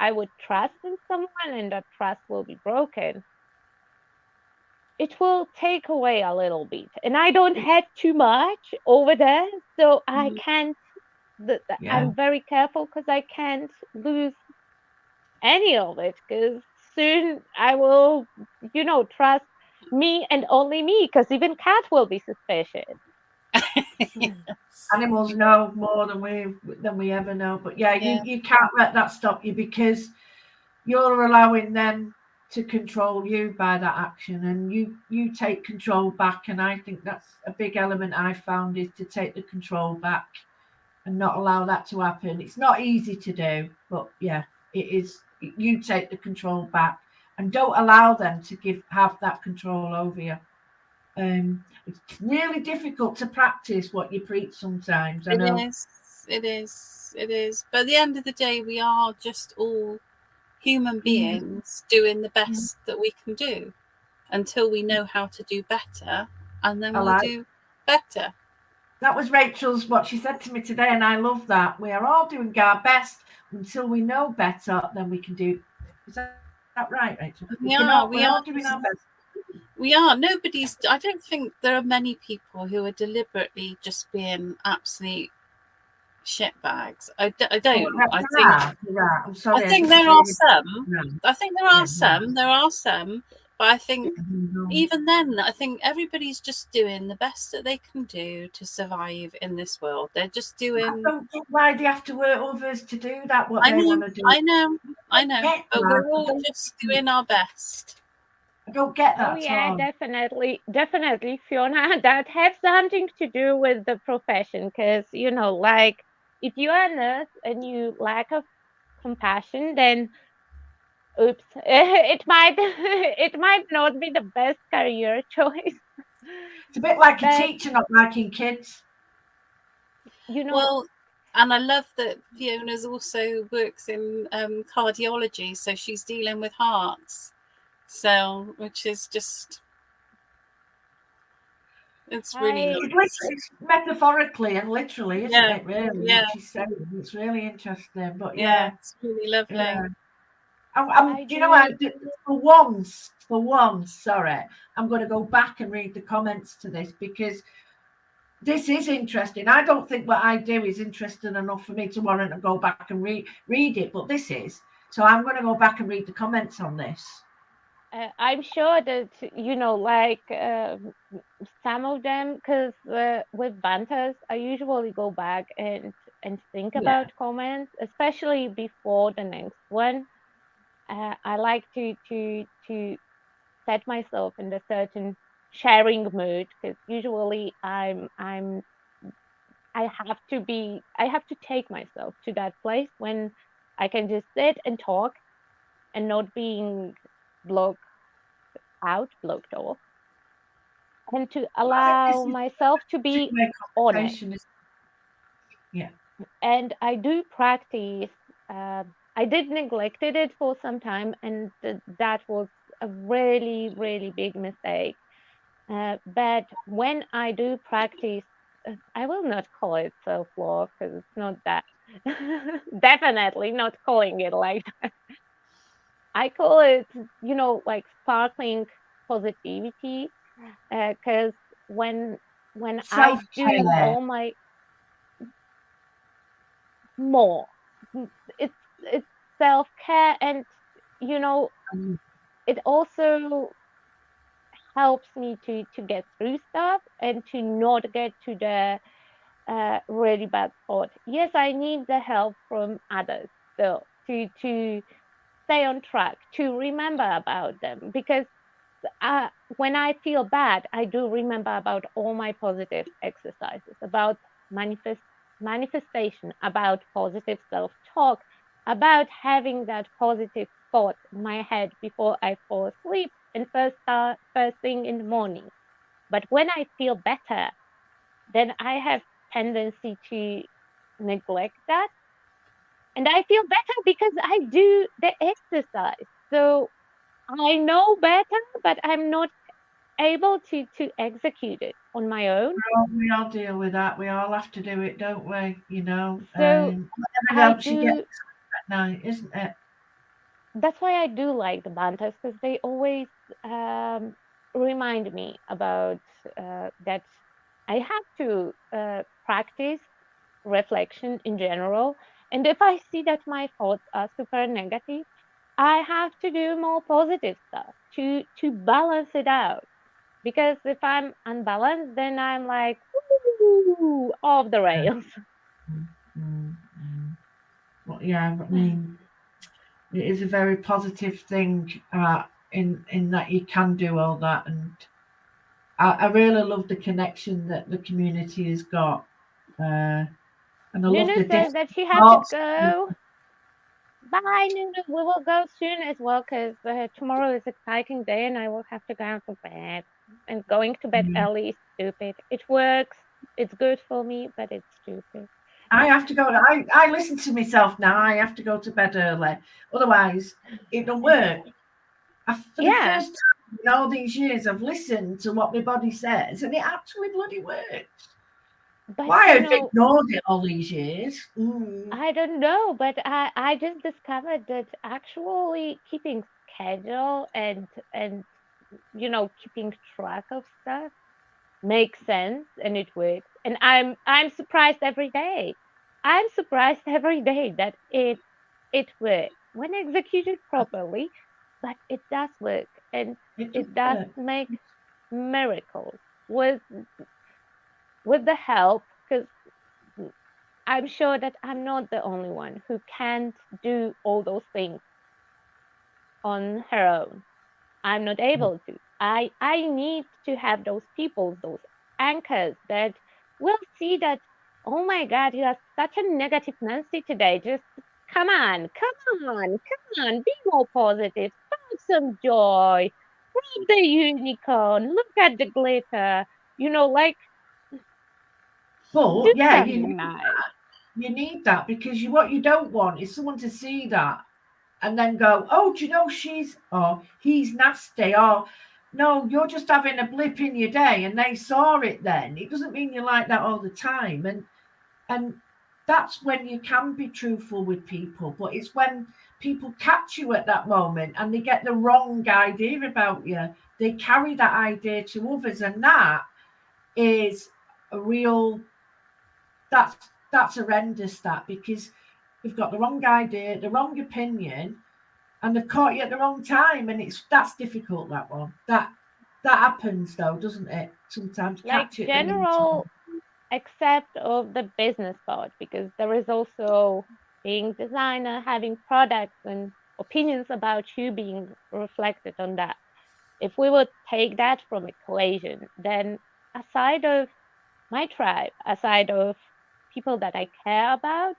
I would trust in someone and that trust will be broken, it will take away a little bit. And I don't have too much over there, so I can't. Yeah. I'm very careful because I can't lose any of it. Because soon I will, trust me and only me. Because even cat will be suspicious. Animals know more than we ever know. But yeah, you can't let that stop you, because you're allowing them to control you by that action, and you take control back. And I think that's a big element I found, is to take the control back and not allow that to happen. It's not easy to do, but yeah, it is. You take the control back and don't allow them to have that control over you. It's really difficult to practice what you preach sometimes. I know. It is. But at the end of the day, we are just all human beings doing the best that we can do until we know how to do better, and then we'll do better. That was Rachel's, what she said to me today, and I love that. We are all doing our best until we know better, then we can do. Is that right, Rachel? We are doing our best. We are. I don't think there are many people who are deliberately just being absolute shitbags. I don't. I'm sorry. I think there are some. I think there are some. There are some. But I think even then, I think everybody's just doing the best that they can do to survive in this world. They're just doing. I don't think why they have to work others to do that. What they want to do. I know. But we're all just doing our best. I don't get that. Oh yeah, definitely, Fiona. That has something to do with the profession, because like if you are a nurse and you lack of compassion, then oops, it might not be the best career choice. It's a bit like a teacher not liking kids. Well, and I love that Fiona's also works in cardiology, so she's dealing with hearts. So, which is just, it's really nice. It's metaphorically and literally, isn't it? Really, what she's saying. It's really interesting. But it's really lovely. For once, sorry, I'm going to go back and read the comments to this, because this is interesting. I don't think what I do is interesting enough for me to warrant to go back and read it, but this is. So I'm going to go back and read the comments on this. I'm sure that some of them, because with Banters, I usually go back and think about comments, especially before the next one. I like to set myself in a certain sharing mood, because usually I have to take myself to that place when I can just sit and talk and not being blocked off, and to allow myself to be honest. And I do practice. I did neglected it for some time, and that was a really, really big mistake. But when I do practice, I will not call it self-love, because it's not that. Definitely not calling it like that. I call it, like sparkling positivity, because when I do all my more, it's self-care, and it also helps me to get through stuff and to not get to the really bad spot. Yes, I need the help from others still to stay on track, to remember about them, because when I feel bad, I do remember about all my positive exercises, about manifestation, about positive self-talk, about having that positive thought in my head before I fall asleep and first thing in the morning. But when I feel better, then I have tendency to neglect that And I feel better because I do the exercise. So I know better, but I'm not able to execute it on my own. We all deal with that. We all have to do it, don't we? You know, So whatever I helps you get do. at night, isn't it? That's why I do like the banters, because they always remind me about that I have to practice reflection in general. And if I see that my thoughts are super negative, I have to do more positive stuff to balance it out. Because if I'm unbalanced, then I'm like, woo, off the rails. Well, yeah, I mean, it is a very positive thing in that you can do all that, and I really love the connection that the community has got, and I love Nunu the says different that she had to thoughts. go. Bye, Nunu. We will go soon as well, because tomorrow is an exciting day and I will have to go to bed. And going to bed early is stupid. It works. It's good for me, but it's stupid. I have to go. I listen to myself now. I have to go to bed early, otherwise it don't work. For the Yeah. first time in all these years, I've listened to what my body says, and it actually bloody works. But Why I've ignored it all these years? I don't know, but I just discovered that actually keeping schedule and keeping track of stuff makes sense and it works. And I'm surprised every day. I'm surprised every day that it works when executed properly, but it does work and it does make miracles with the help, because I'm sure that I'm not the only one who can't do all those things on her own. I'm not able to. I need to have those people, those anchors that will see that, oh my God, you are such a negative Nancy today. Just come on, be more positive, spark some joy, grab the unicorn, look at the glitter, like But do yeah, something nice. You need that because what you don't want is someone to see that and then go, oh, do you know he's nasty, or no, you're just having a blip in your day and they saw it then. It doesn't mean you're like that all the time. And that's when you can be truthful with people. But it's when people catch you at that moment and they get the wrong idea about you. They carry that idea to others, and that is a real that's horrendous, that, because they've got the wrong idea, the wrong opinion, and they've caught you at the wrong time, and that's difficult. That one that happens though, doesn't it? Sometimes Like catch it general except of the business part, because there is also being designer, having products and opinions about you being reflected on that. If we would take that from equation, then aside of my tribe, aside of people that I care about,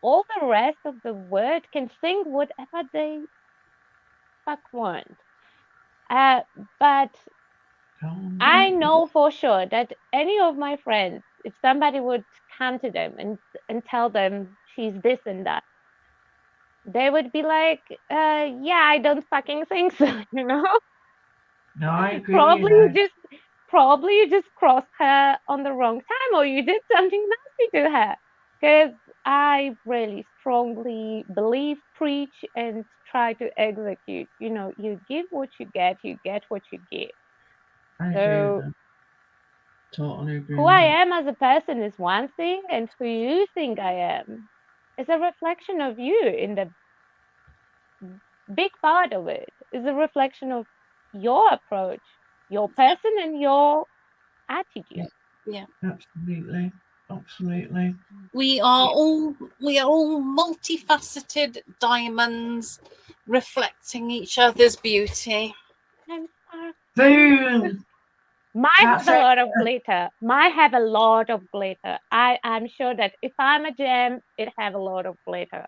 all the rest of the world can think whatever they fuck want. But I know for sure that any of my friends, if somebody would come to them and tell them she's this and that, they would be like, yeah, I don't fucking think so, No, I agree. Probably you just crossed her on the wrong time, or you did something nasty to her. Because I really strongly believe, preach, and try to execute. You give what you get what you give. I So agree with that. Totally agree. Who I am as a person is one thing, and who you think I am is a reflection of you. In the big part of it is a reflection of your approach, your person, and your attitude. Yeah, absolutely. We are all multifaceted diamonds reflecting each other's beauty. Boom. Mine have a lot of glitter. I'm sure that if I'm a gem, it have a lot of glitter.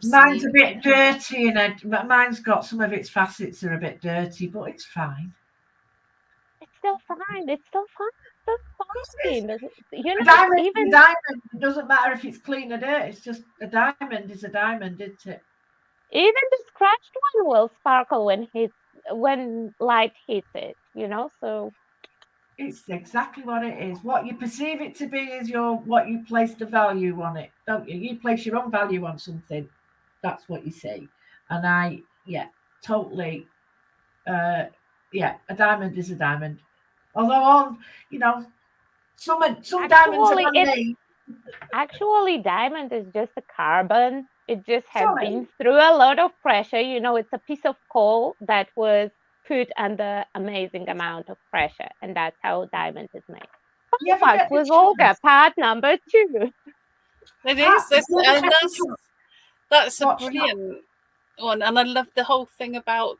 Mine's a bit dirty, and mine's got some of its facets are a bit dirty, but it's fine. It's still fine. course it is. fine. You A know, diamond is even a diamond. It doesn't matter if it's clean or dirty. It's just a diamond is a diamond, isn't it? even the scratched one will sparkle when light hits it, you know. So It's exactly what it is. What you perceive it to be is what you place the value on it, don't you? You place your own value on something. That's what you see. And totally. A diamond is a diamond. Although some diamonds are actually, man-made. diamond is just a carbon. It just has Sorry. been through a lot of pressure. You know, it's a piece of coal that was put under amazing amount of pressure, and that's how diamond is made. You ever Fun get fact the with Olga, chance? part number 2. It Ah, is. if you ever And get the chance, that's a watch that. brilliant one. And I love the whole thing about,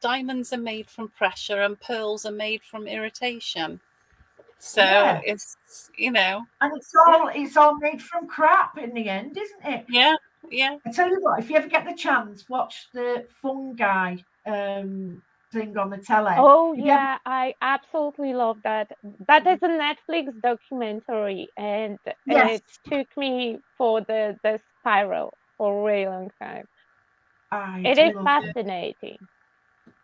diamonds are made from pressure and pearls are made from irritation. So Yeah. it's, And it's all made from crap in the end, isn't it? yeah. I tell you what, if you ever get the chance, watch the fungi thing on the telly. Oh, If you yeah, I absolutely love that. That is a Netflix documentary, and Yes. it took me for the spiral for a really long time. It is love it. fascinating.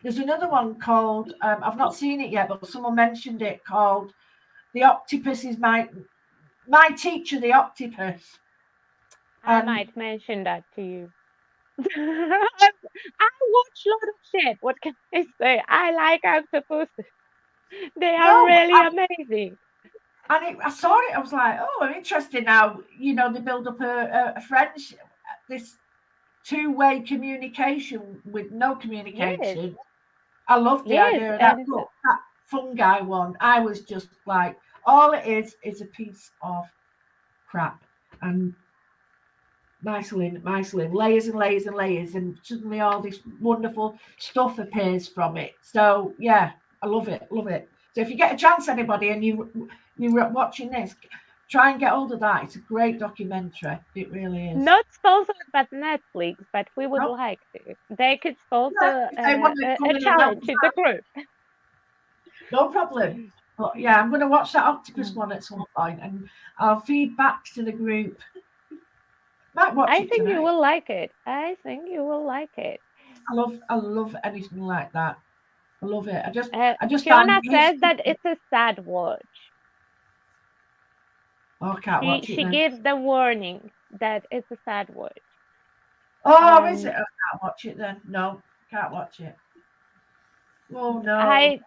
There's another one called, I've not seen it yet, but someone mentioned it, called The Octopus is My Teacher, the Octopus. I might mention that to you. I watch a lot of shit. What can I say? I like octopuses. They are really amazing. And I saw it, I was like, oh, I'm interested now. They build up a friendship, this two-way communication with no communication. Yes. I love the idea of that. Look, that fungi one, I was just like, all it is a piece of crap. And mycelin, layers and layers and layers, and suddenly all this wonderful stuff appears from it. So yeah, I love it. So if you get a chance, anybody, and you're watching this, try and get hold of that. It's a great documentary. It really is. Not sponsored by Netflix, but we would like to. They could sponsor a challenge in the group. No problem. But yeah, I'm going to watch that octopus one at some point, and I'll feed back to the group. Might watch I it think tonight. you will like it. I love anything like that. I love it. I just Fiona says that it's a sad watch. Oh, I can't watch it. She gives the warning that it's a sad watch. Oh, is it? I can't watch it then. No, can't watch it. Oh no.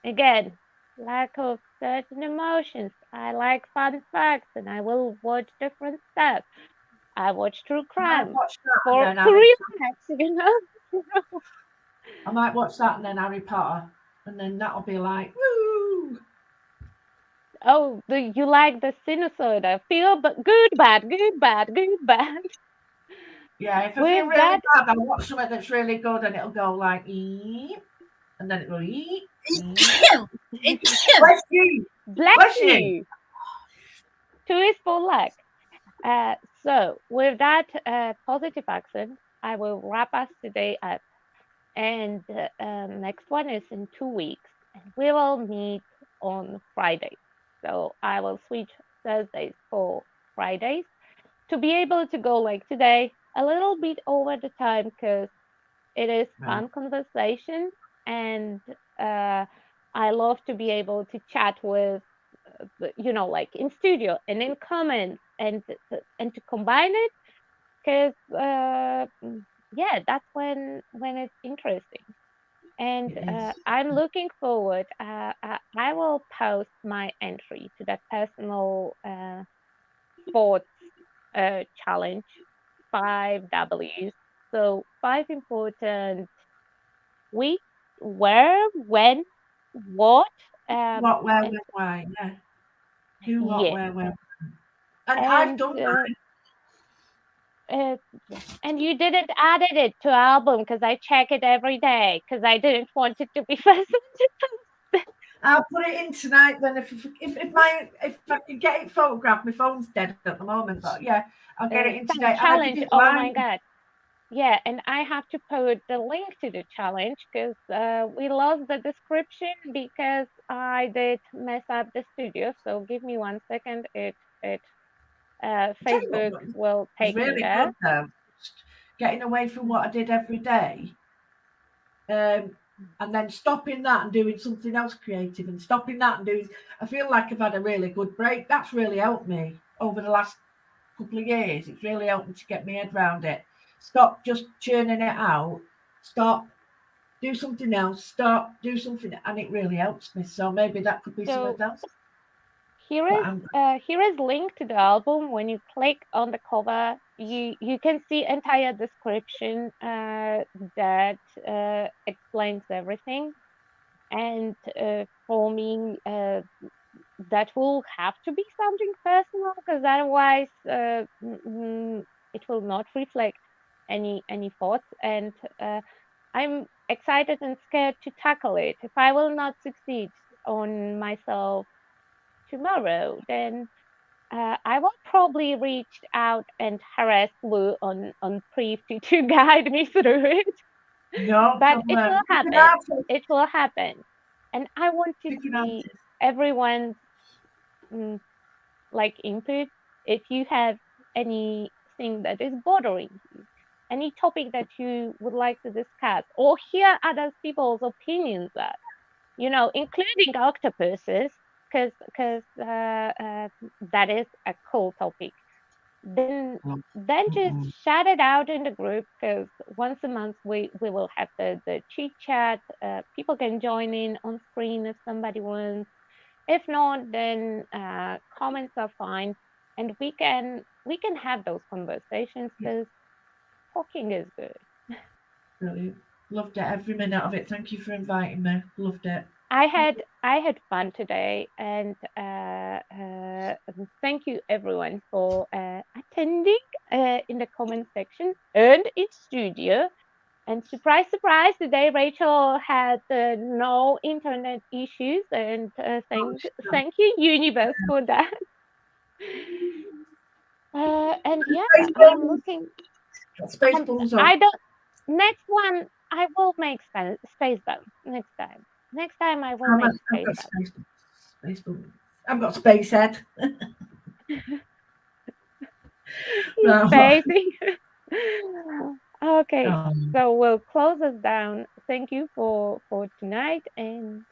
Again, lack of certain emotions. I like fun facts, and I will watch different stuff. I watch true crime for relax, I might watch that and then Harry Potter, and then that'll be like, woo! Oh, you like the sinusoid? Feel good, bad, good, bad, good, bad. Yeah, if I feel really bad, I'll watch something that's really good, and it'll go like, and then it'll go, Bless you. Bless you. 2 is for luck. So with that positive accent, I will wrap us today up. And next one is in 2 weeks. And we will meet on Friday. So I will switch Thursdays for Fridays to be able to go like today a little bit over the time, because it is fun conversation, and I love to be able to chat with like in studio and in comments, and to combine it, because that's when it's interesting. And I'm looking forward. I will post my entry to that personal sports challenge, 5 W's. So 5 important weeks: where, when, what. What, where, when, why? Yeah. Who, what, where, when. And I've done that. And you didn't add it to album, because I check it every day, because I didn't want it to be present. I'll put it in tonight then. If I could get it photographed, my phone's dead at the moment. But yeah, I'll get it in today. Challenge. Oh my god. Yeah, and I have to put the link to the challenge, because we lost the description, because I did mess up the studio, so give me 1 second. Tell you Facebook what, will it's take me really there. good though. Just getting away from what I did every day, and then stopping that and doing something else creative, and stopping that and doing. I feel like I've had a really good break. That's really helped me over the last couple of years. It's really helped me to get my head around it. Stop just churning it out. Stop. Do something else. Stop. Do something, and it really helps me. So maybe that could be So something else. here is link to the album. When you click on the cover, you can see entire description that explains everything. And for me, that will have to be something personal, because otherwise it will not reflect any thoughts. And I'm excited and scared to tackle it. If I will not succeed on myself tomorrow, then I will probably reach out and harass Lou on Priv to guide me through it. No But it problem. will happen. It will happen. And I want to see everyone's like input. If you have anything that is bothering you, any topic that you would like to discuss, or hear other people's opinions on, including octopuses, because that is a cool topic. Then just shout it out in the group, because once a month we will have the chit chat. People can join in on screen if somebody wants. If not, then comments are fine, and we can have those conversations, because talking is good. Brilliant. Loved it, every minute of it. Thank you for inviting me. Loved it. I had fun today, and thank you everyone for attending in the comment section and in studio. And surprise, surprise, today Rachel had no internet issues, and thank you universe for that. And yeah, I'm looking. I don't. Next one, I will make space bump next time. Next time I will make space bump. I've got space head. No. Spacing. Okay, so we'll close us down. Thank you for tonight, and